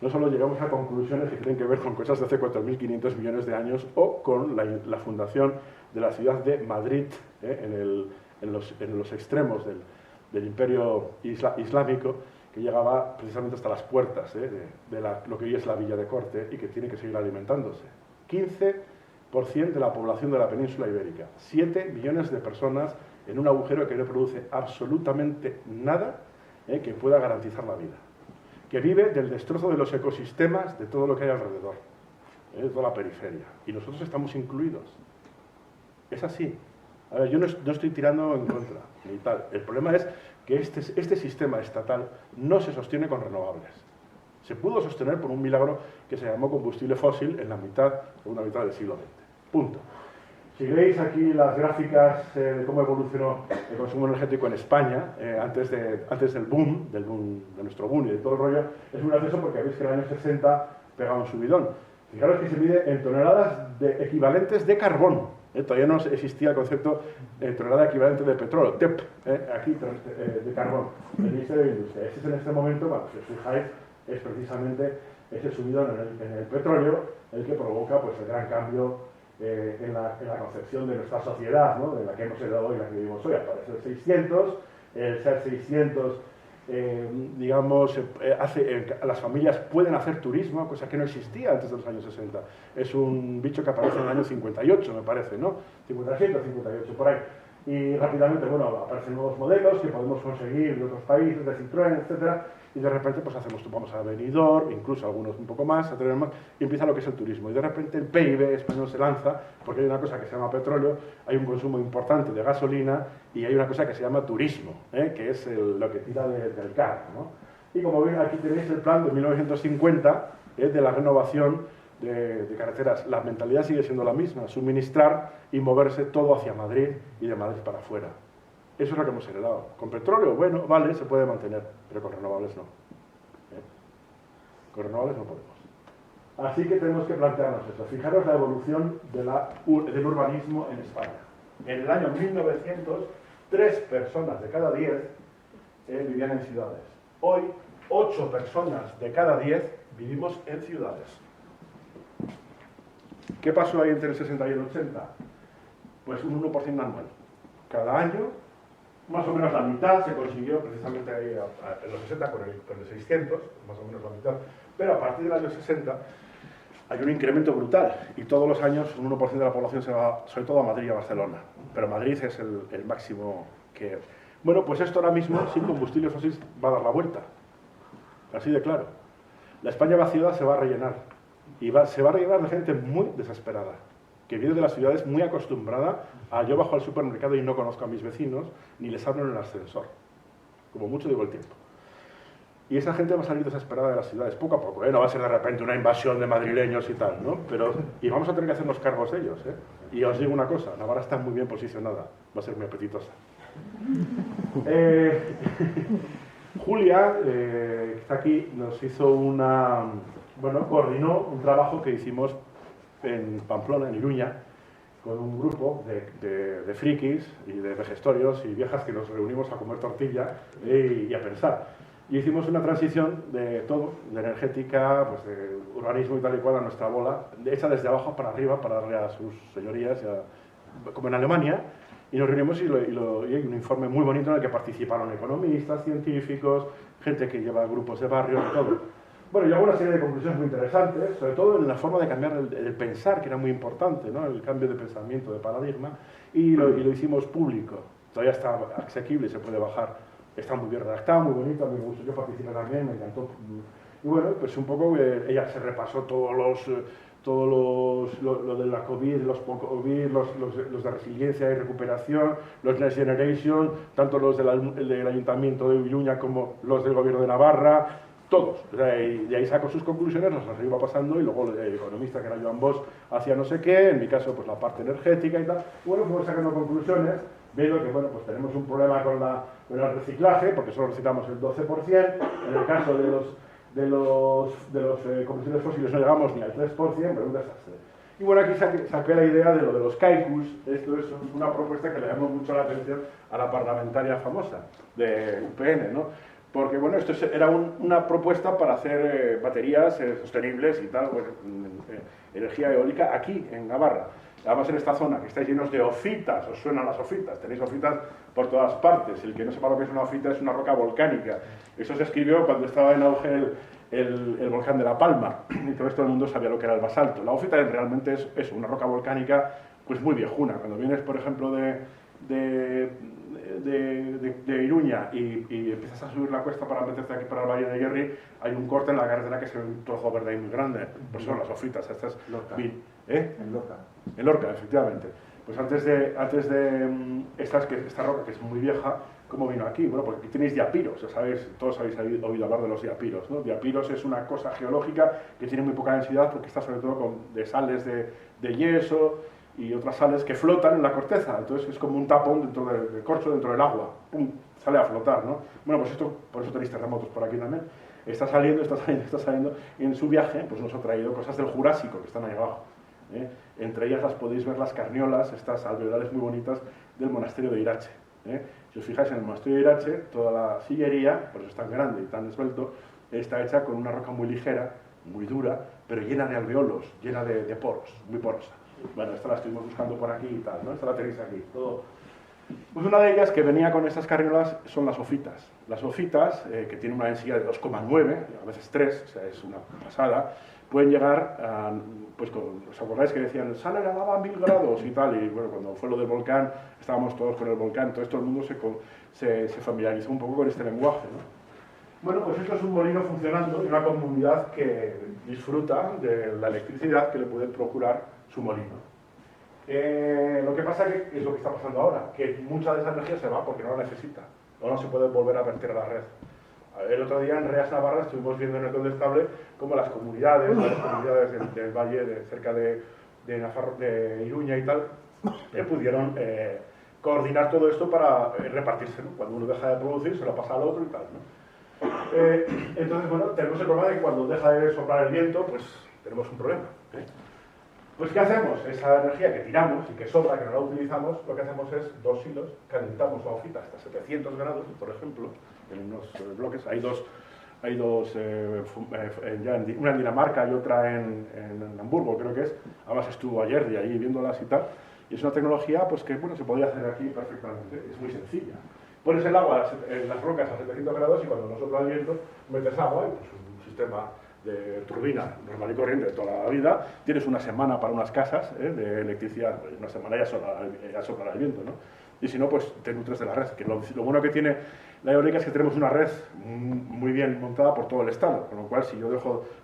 no solo llegamos a conclusiones que tienen que ver con cosas de hace 4.500 millones de años o con la fundación de la ciudad de Madrid, en los extremos del imperio islámico, que llegaba precisamente hasta las puertas de lo que hoy es la Villa de Corte y que tiene que seguir alimentándose. 15% de la población de la península ibérica, 7 millones de personas en un agujero que no produce absolutamente nada que pueda garantizar la vida, que vive del destrozo de los ecosistemas de todo lo que hay alrededor, de toda la periferia, y nosotros estamos incluidos. Es así. A ver, yo no estoy tirando en contra, ni tal. El problema es que este sistema estatal no se sostiene con renovables. Se pudo sostener por un milagro que se llamó combustible fósil en la segunda mitad del siglo XX. Punto. Si veis aquí las gráficas de cómo evolucionó el consumo energético en España, antes del boom, de nuestro boom y de todo el rollo, es muy gracioso porque veis que en el año 60 pegaba un subidón. Fijaros que se mide en toneladas equivalentes de carbón. Todavía no existía el concepto de tonelada equivalente de petróleo, TEP, aquí de carbón, el Ministerio de Industria. Este es en este momento, bueno, si os fijáis, es precisamente ese subidón en el petróleo el que provoca pues, el gran cambio en la concepción de nuestra sociedad, ¿no? De la que hemos heredado hoy y la que vivimos hoy. Aparece el 600, el SER 600, digamos, las familias pueden hacer turismo, cosa que no existía antes de los años 60. Es un bicho que aparece en el año 58, me parece, ¿no? 57 o 58, por ahí. Y rápidamente, bueno, aparecen nuevos modelos que podemos conseguir de otros países, de Citroën, etcétera, y de repente pues vamos a Benidorm, incluso algunos un poco más, y empieza lo que es el turismo. Y de repente el PIB español se lanza, porque hay una cosa que se llama petróleo, hay un consumo importante de gasolina, y hay una cosa que se llama turismo, que es lo que tira del carro, ¿no? Y como veis, aquí tenéis el plan de 1950, de la renovación de carreteras. La mentalidad sigue siendo la misma, suministrar y moverse todo hacia Madrid y de Madrid para afuera. Eso es lo que hemos heredado. Con petróleo, bueno, vale, se puede mantener, pero con renovables no. Con renovables no podemos. Así que tenemos que plantearnos eso. Fijaros la evolución del urbanismo en España. En el año 1900, 3 personas de cada 10 vivían en ciudades. Hoy, 8 personas de cada 10 vivimos en ciudades. ¿Qué pasó ahí entre el 60 y el 80? Pues un 1% anual. Cada año, más o menos la mitad se consiguió precisamente ahí en los 60 con el 600, más o menos la mitad. Pero a partir del año 60 hay un incremento brutal y todos los años un 1% de la población se va, sobre todo a Madrid y a Barcelona. Pero Madrid es el máximo que... Bueno, pues esto ahora mismo, sin combustibles fósiles, va a dar la vuelta. Así de claro. La España vaciada se va a rellenar. Y se va a rellenar de gente muy desesperada, que viene de las ciudades muy acostumbrada a yo bajo al supermercado y no conozco a mis vecinos, ni les hablo en el ascensor. Como mucho digo el tiempo. Y esa gente va a salir desesperada de las ciudades, poco a poco, no va a ser de repente una invasión de madrileños y tal, ¿no? Y vamos a tener que hacernos cargos de ellos, Y os digo una cosa, Navarra está muy bien posicionada, va a ser muy apetitosa. Julia, que está aquí, nos hizo coordinó un trabajo que hicimos en Pamplona, en Iruña, con un grupo de frikis y de vejestorios y viejas que nos reunimos a comer tortilla y a pensar. Y hicimos una transición de todo, de energética, pues de urbanismo y tal y cual a nuestra bola, hecha desde abajo para arriba, para darle a sus señorías, como en Alemania, y nos reunimos y hay un informe muy bonito en el que participaron economistas, científicos, gente que lleva grupos de barrio y todo. Bueno, y hago una serie de conclusiones muy interesantes, sobre todo en la forma de cambiar el pensar, que era muy importante, ¿no? El cambio de pensamiento, de paradigma, y lo hicimos público. Todavía está asequible, se puede bajar. Está muy bien redactado, muy bonito, a mí me gustó, yo participé también, me encantó. Y bueno, pues un poco ella se repasó lo de la COVID, los post-COVID, los de resiliencia y recuperación, los Next Generation, tanto los del Ayuntamiento de Iruña como los del Gobierno de Navarra, todos. O sea, y de ahí sacó sus conclusiones, las iba pasando, y luego el economista, que era Joan Bosch, hacía no sé qué, en mi caso, pues la parte energética y tal. Bueno, fuimos sacando conclusiones, viendo que, bueno, pues tenemos un problema con el reciclaje, porque solo reciclamos el 12%, en el caso de los combustibles fósiles no llegamos ni al 3%, pero un desastre. Y bueno, aquí saqué la idea de lo de los kaikus. Esto es una propuesta que le llamó mucho la atención a la parlamentaria famosa de UPN, ¿no? Porque, bueno, esto era una propuesta para hacer baterías sostenibles y tal, bueno, energía eólica aquí, en Navarra. Además, en esta zona, que estáis llenos de ofitas, os suenan las ofitas, tenéis ofitas por todas partes. El que no sepa lo que es una ofita es una roca volcánica. Eso se escribió cuando estaba en auge el volcán de La Palma, y entonces todo el mundo sabía lo que era el basalto. La ofita realmente es eso, una roca volcánica pues muy viejuna. Cuando vienes, por ejemplo, de Iruña y empiezas a subir la cuesta para meterte aquí para el Valle de Hierri, hay un corte en la carretera que es un trozo verde ahí muy grande, pues son las ofitas. Estas, Lorca. En Lorca. En Lorca, efectivamente. Pues antes de esta roca, que es muy vieja, ¿cómo vino aquí? Bueno, porque aquí tenéis diapiros, ya sabéis, todos habéis oído hablar de los diapiros, ¿no? Diapiros es una cosa geológica que tiene muy poca densidad porque está sobre todo de sales de yeso y otras sales que flotan en la corteza. Entonces es como un tapón dentro del corcho, dentro del agua. ¡Pum! Sale a flotar, ¿no? Bueno, pues esto, por eso tenéis terremotos por aquí también. Está saliendo, y en su viaje pues nos ha traído cosas del Jurásico que están ahí abajo. Entre ellas las podéis ver las carniolas, estas alveolares muy bonitas del monasterio de Irache. Si os fijáis, en el monasterio de Irache, toda la sillería, por eso es tan grande y tan esbelto, está hecha con una roca muy ligera, muy dura, pero llena de alveolos, llena de poros, muy porosa. Bueno, esta la estuvimos buscando por aquí y tal, ¿no? Esta la tenéis aquí. Todo. Pues una de ellas que venía con estas carniolas son las ofitas. Las ofitas, que tienen una densidad de 2,9, a veces 3, o sea, es una pasada, pueden llegar a, pues, ¿os acordáis que decían, sale la lava a 1000 grados y tal? Y bueno, cuando fue lo del volcán, estábamos todos con el volcán, entonces todo el mundo se familiarizó un poco con este lenguaje, ¿no? Bueno, pues esto es un molino funcionando y una comunidad que disfruta de la electricidad que le puede procurar su molino. Lo que pasa es lo que está pasando ahora, que mucha de esa energía se va porque no la necesita, o no se puede volver a verter a la red. El otro día en Reas Navarra estuvimos viendo en el Condestable cómo las comunidades del valle cerca de Iruña y tal, pudieron coordinar todo esto para repartírselo. Cuando uno deja de producir, se lo pasa al otro y tal, ¿no? Entonces, bueno, tenemos el problema de que cuando deja de soplar el viento, pues tenemos un problema. Pues, ¿qué hacemos? Esa energía que tiramos y que sobra, que no la utilizamos, lo que hacemos es 2 hilos, calentamos la hojita hasta 700 grados, por ejemplo, en unos bloques. Hay dos una en Dinamarca y otra en Hamburgo, creo que es. Además estuvo ayer de ahí viéndolas y tal. Y es una tecnología pues, que bueno, se podía hacer aquí perfectamente, es muy sencilla. Pones el agua en las rocas a 700 grados y cuando no sopla el viento, metes agua y pues, un sistema de turbina normal y corriente de toda la vida. Tienes una semana para unas casas de electricidad, una semana ya soplará el viento, ¿no? Y si no, pues te nutres de la red. Que lo bueno que tiene la eólica es que tenemos una red muy bien montada por todo el estado, con lo cual si yo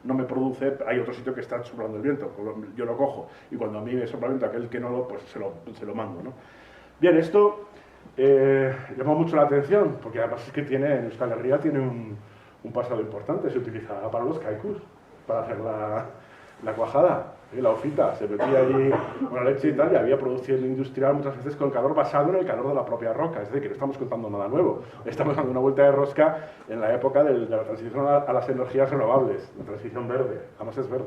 no me produce, hay otro sitio que está soplando el viento, yo lo cojo, y cuando a mí me sopla el viento, aquel que no pues se lo mando, ¿no? Bien, esto llama mucho la atención, porque además es que en Euskal Herria tiene un pasado importante, se utilizaba para los kaikus, para hacer la cuajada. La hojita, se metía allí con la leche y tal, y había producción industrial muchas veces con calor basado en el calor de la propia roca, es decir, que no estamos contando nada nuevo, estamos dando una vuelta de rosca en la época de la transición a las energías renovables, la transición verde, además es verde.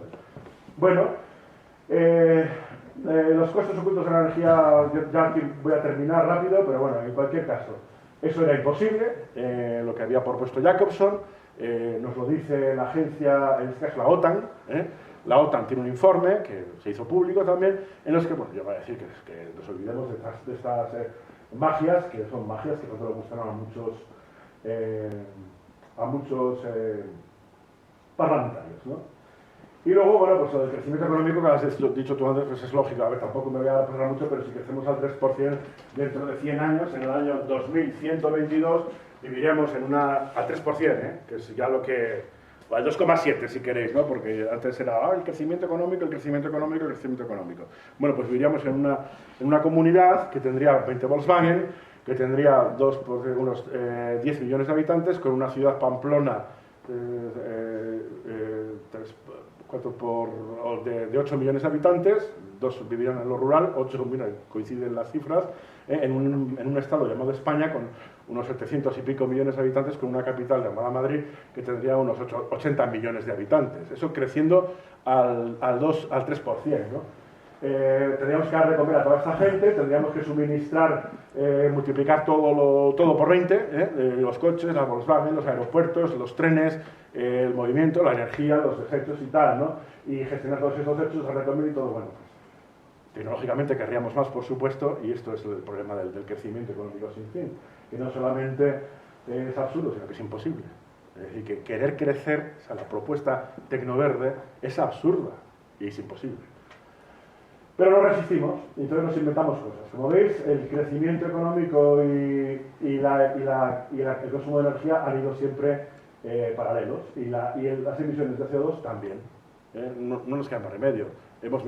Bueno, los costos ocultos de la energía, ya aquí voy a terminar rápido, pero bueno, en cualquier caso, eso era imposible, lo que había propuesto Jacobson, nos lo dice la agencia, en este caso la OTAN, La OTAN tiene un informe que se hizo público también, en los que, bueno, yo voy a decir que nos olvidemos de estas magias, que son magias que no le gustan a muchos parlamentarios, ¿no? Y luego, bueno, pues el crecimiento económico, que has dicho tú antes, pues es lógico. A ver, tampoco me voy a pasar mucho, pero si crecemos al 3% dentro de 100 años, en el año 2122, viviríamos al 3%, que es ya lo que... al 2,7 si queréis, ¿no? Porque antes era el crecimiento económico, el crecimiento económico, el crecimiento económico. Bueno, pues viviríamos en una comunidad que tendría 20 Volkswagen, que tendría unos 10 millones de habitantes, con una ciudad Pamplona de 8 millones de habitantes, 2 vivían en lo rural, 8, mira, coinciden las cifras, en un estado llamado España, con unos 700 y pico millones de habitantes, con una capital llamada Madrid, que tendría unos 80 millones de habitantes. Eso creciendo al 3%, ¿no? Tendríamos que dar de comer a toda esta gente, tendríamos que suministrar, multiplicar todo por 20, los coches, las Volkswagen, los aeropuertos, los trenes, el movimiento, la energía, los desechos y tal, ¿no? Y gestionar todos esos desechos, dar de comer y todo, bueno, pues, tecnológicamente querríamos más, por supuesto, y esto es el problema del crecimiento económico sin fin, que no solamente es absurdo, sino que es imposible. Es decir, que querer crecer, o sea, la propuesta tecnoverde es absurda y es imposible. Pero no resistimos, y entonces nos inventamos cosas. Como veis, el crecimiento económico y el consumo de energía han ido siempre paralelos, y las emisiones de CO2 también. No nos queda más remedio. Hemos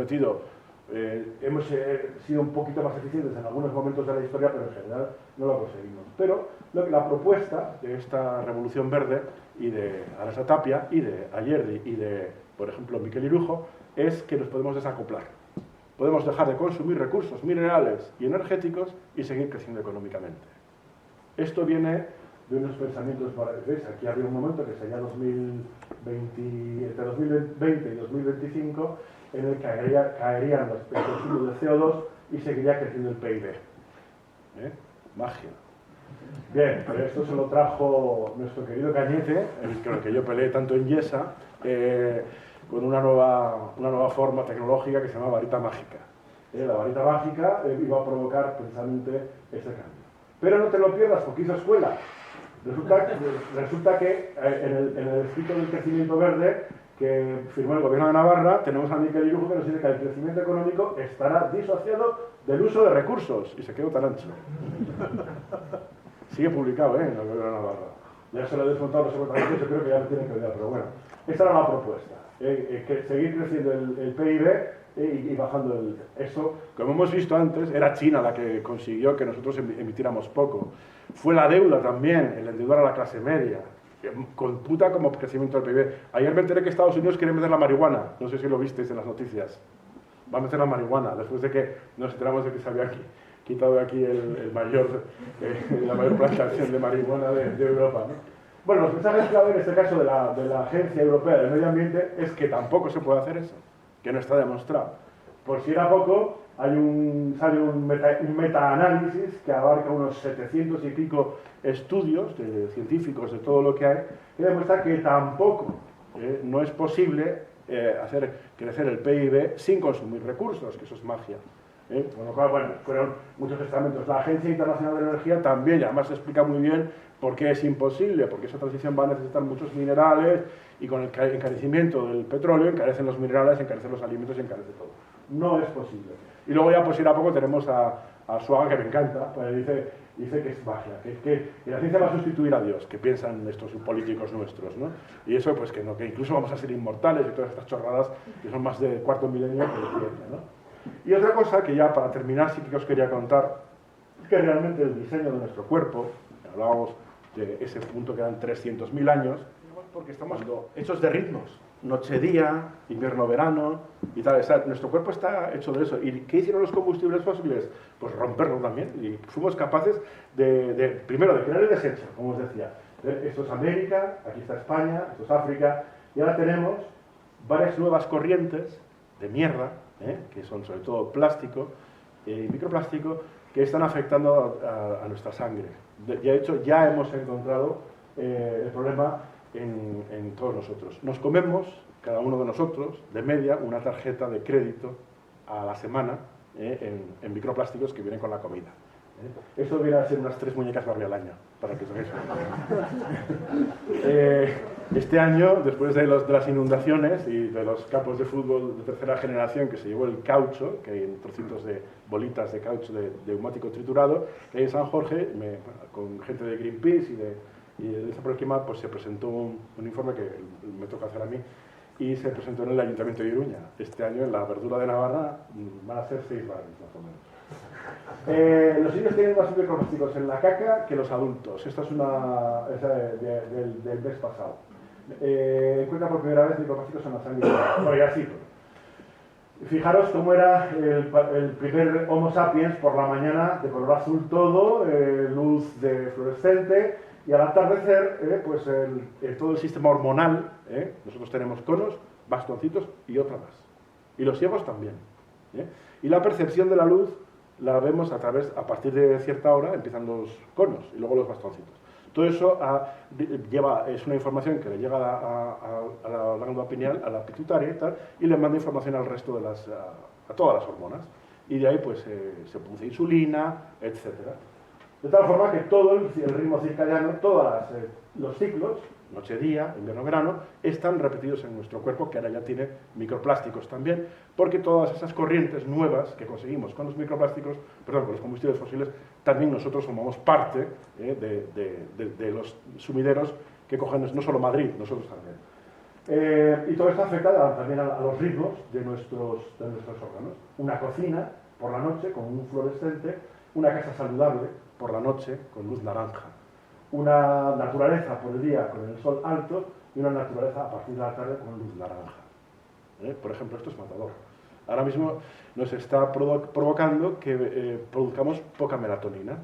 sido un poquito más eficientes en algunos momentos de la historia, pero en general no lo conseguimos. Pero la propuesta de esta revolución verde, y de Arantxa Tapia, y de Ayerdi, y de, por ejemplo, Miquel Irujo, es que nos podemos desacoplar. Podemos dejar de consumir recursos minerales y energéticos y seguir creciendo económicamente. Esto viene de unos pensamientos, ¿veis? Aquí había un momento que sería entre 2020 y 2025, en el que caerían el consumo de CO2 y seguiría creciendo el PIB. Magia. Bien, pero esto se lo trajo nuestro querido Cañete, con el que yo peleé tanto en Yesa, con una nueva forma tecnológica que se llama varita mágica. La varita mágica iba a provocar precisamente ese cambio. Pero no te lo pierdas, porque hizo escuela. Resulta que en el escrito del crecimiento verde que firmó el gobierno de Navarra, tenemos a Miquel Irujo que nos dice que el crecimiento económico estará disociado del uso de recursos. Y se quedó tan ancho. Sigue publicado, en el gobierno de Navarra. Ya se lo he desmontado, no sé cuántas veces, yo creo que ya lo tienen que olvidar, pero bueno. Esta era la propuesta. Que seguir creciendo el PIB y bajando eso, como hemos visto antes, era China la que consiguió que nosotros emitiéramos poco. Fue la deuda también, el endeudar a la clase media, computa como crecimiento del PIB. Ayer me enteré que Estados Unidos quiere meter la marihuana, no sé si lo visteis en las noticias. Va a meter la marihuana, después de que nos enteramos de que se había quitado de aquí la mayor plantación de marihuana de Europa, ¿no? Bueno, los mensajes clave en este caso de la Agencia Europea del Medio Ambiente es que tampoco se puede hacer eso, que no está demostrado. Por si era poco, sale un meta-análisis que abarca unos 700 y pico estudios científicos de todo lo que hay, que demuestra que tampoco no es posible hacer crecer el PIB sin consumir recursos, que eso es magia. Con lo cual, bueno, fueron muchos estamentos. La Agencia Internacional de Energía también, y además se explica muy bien por qué es imposible, porque esa transición va a necesitar muchos minerales, y con el encarecimiento del petróleo encarecen los minerales, encarecen los alimentos y encarece todo. No es posible. Y luego ya, pues ir a poco, tenemos a Suaga, que me encanta, pues dice que es magia, que la ciencia va a sustituir a Dios, que piensan estos políticos nuestros, ¿no? Y eso, pues que incluso vamos a ser inmortales y todas estas chorradas que son más de cuarto milenio que de ciencia, ¿no? Y otra cosa que ya para terminar sí que os quería contar, es que realmente el diseño de nuestro cuerpo, hablábamos de ese punto que eran 300.000 años, porque estamos hechos de ritmos, noche-día, invierno-verano y tal. O sea, nuestro cuerpo está hecho de eso. ¿Y qué hicieron los combustibles fósiles? Pues romperlo también. Y fuimos capaces primero de crear el desecho, como os decía. Esto es América, aquí está España, esto es África, y ahora tenemos varias nuevas corrientes de mierda, que son sobre todo plástico y microplástico, que están afectando a nuestra sangre. De hecho, ya hemos encontrado el problema en todos nosotros. Nos comemos, cada uno de nosotros, de media, una tarjeta de crédito a la semana en microplásticos que vienen con la comida. Eso viene a ser unas 3 muñecas Barbie al año, para que os hagáis este año, después de las inundaciones y de los campos de fútbol de tercera generación que se llevó el caucho, que hay trocitos de bolitas de caucho de neumático triturado, que hay en San Jorge, con gente de Greenpeace y de esa próxima, pues se presentó un informe que me toca hacer a mí, y se presentó en el Ayuntamiento de Iruña. Este año en la verdura de Navarra van a ser 6 barrios, más o menos. Los niños tienen más microplásticos en la caca que los adultos. Esta es del mes pasado. encuentra por primera vez microplásticos en la sangre. Bueno, ya sí. Fijaros cómo era el primer Homo sapiens por la mañana, de color azul todo, luz de fluorescente, y al atardecer, pues todo el sistema hormonal, nosotros tenemos conos, bastoncitos y otra más. Y los ciegos también. Y la percepción de la luz la vemos a partir de cierta hora, empiezan los conos y luego los bastoncitos. Todo eso es una información que le llega a la glándula pineal, a la pituitaria y tal, y le manda información al resto de a todas las hormonas. Y de ahí pues se produce insulina, etc. De tal forma que todo el ritmo circadiano, todos los ciclos, noche-día, invierno-verano, están repetidos en nuestro cuerpo, que ahora ya tiene microplásticos también, porque todas esas corrientes nuevas que conseguimos con los microplásticos, perdón, con los combustibles fósiles, también nosotros formamos parte de los sumideros que cogen no solo Madrid, nosotros también. Y todo esto afecta también a los ritmos de nuestros órganos. Una cocina por la noche con un fluorescente, una casa saludable por la noche con luz naranja, una naturaleza por el día con el sol alto y una naturaleza a partir de la tarde con luz naranja. Por ejemplo, esto es matador. Ahora mismo nos está provocando que produzcamos poca melatonina,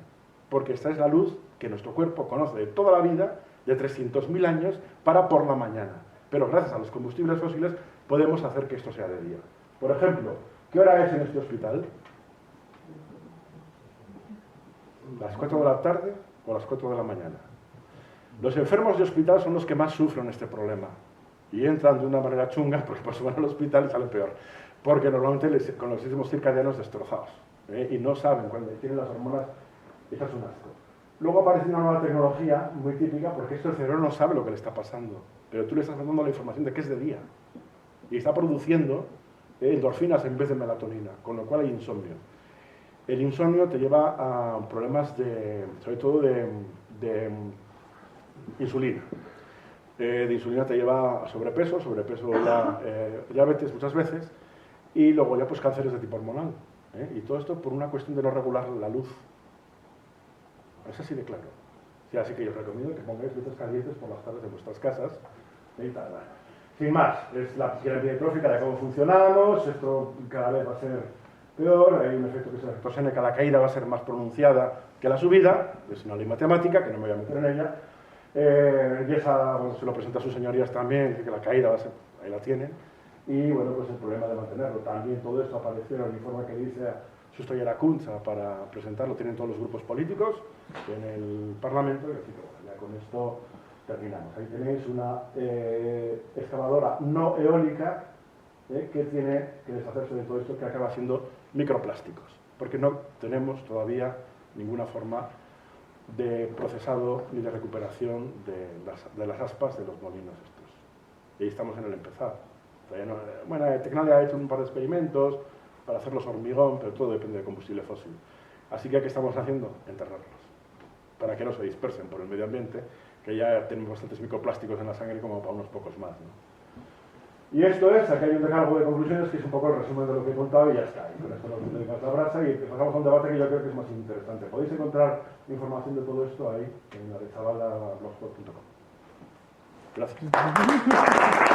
porque esta es la luz que nuestro cuerpo conoce de toda la vida, de 300.000 años, para por la mañana. Pero gracias a los combustibles fósiles podemos hacer que esto sea de día. Por ejemplo, ¿qué hora es en este hospital? ¿Las 4 de la tarde o las 4 de la mañana? Los enfermos de hospital son los que más sufren este problema. Y entran de una manera chunga, porque pues van al hospital y salen peor. Porque normalmente con los sistemas circadianos destrozados. Y no saben, cuando tienen las hormonas, hechas un asco. Luego aparece una nueva tecnología muy típica, porque esto el cerebro no sabe lo que le está pasando. Pero tú le estás dando la información de que es de día. Y está produciendo endorfinas en vez de melatonina, con lo cual hay insomnio. El insomnio te lleva a problemas sobre todo de insulina. De insulina te lleva a sobrepeso diabetes muchas veces, y luego ya pues cánceres de tipo hormonal. Y todo esto por una cuestión de no regular la luz. Es así de claro. Sí, así que yo os recomiendo que pongáis luces calientes por las tardes de vuestras casas. Y tal. Sin más, es la pirámide trófica de cómo funcionamos. Esto cada vez va a ser peor, hay un efecto que es el efecto Seneca, la caída va a ser más pronunciada que la subida, es una ley matemática, que no me voy a meter en ella, y esa, bueno, se lo presenta a sus señorías también, dice que la caída va a ser, ahí la tienen, y bueno, pues el problema de mantenerlo. También todo esto apareció en el informe que dice Susto y Erakuntza para presentarlo, tienen todos los grupos políticos en el Parlamento, y así que bueno, ya con esto terminamos. Ahí tenéis una excavadora no eólica que tiene que deshacerse de todo esto, que acaba siendo microplásticos, porque no tenemos todavía ninguna forma de procesado ni de recuperación de las aspas de los molinos estos. Y ahí estamos en el empezar. Bueno, Tecnalia ha hecho un par de experimentos para hacerlos hormigón, pero todo depende del combustible fósil. Así que, ¿qué estamos haciendo? Enterrarlos, para que no se dispersen por el medio ambiente, que ya tenemos bastantes microplásticos en la sangre como para unos pocos más, ¿no? Y esto es, aquí hay un decálogo de conclusiones que es un poco el resumen de lo que he contado y ya está. Y con esto nos dedicamos la brasa y pasamos a un debate que yo creo que es más interesante. Podéis encontrar información de todo esto ahí en la de chavala.blogspot.com. Gracias.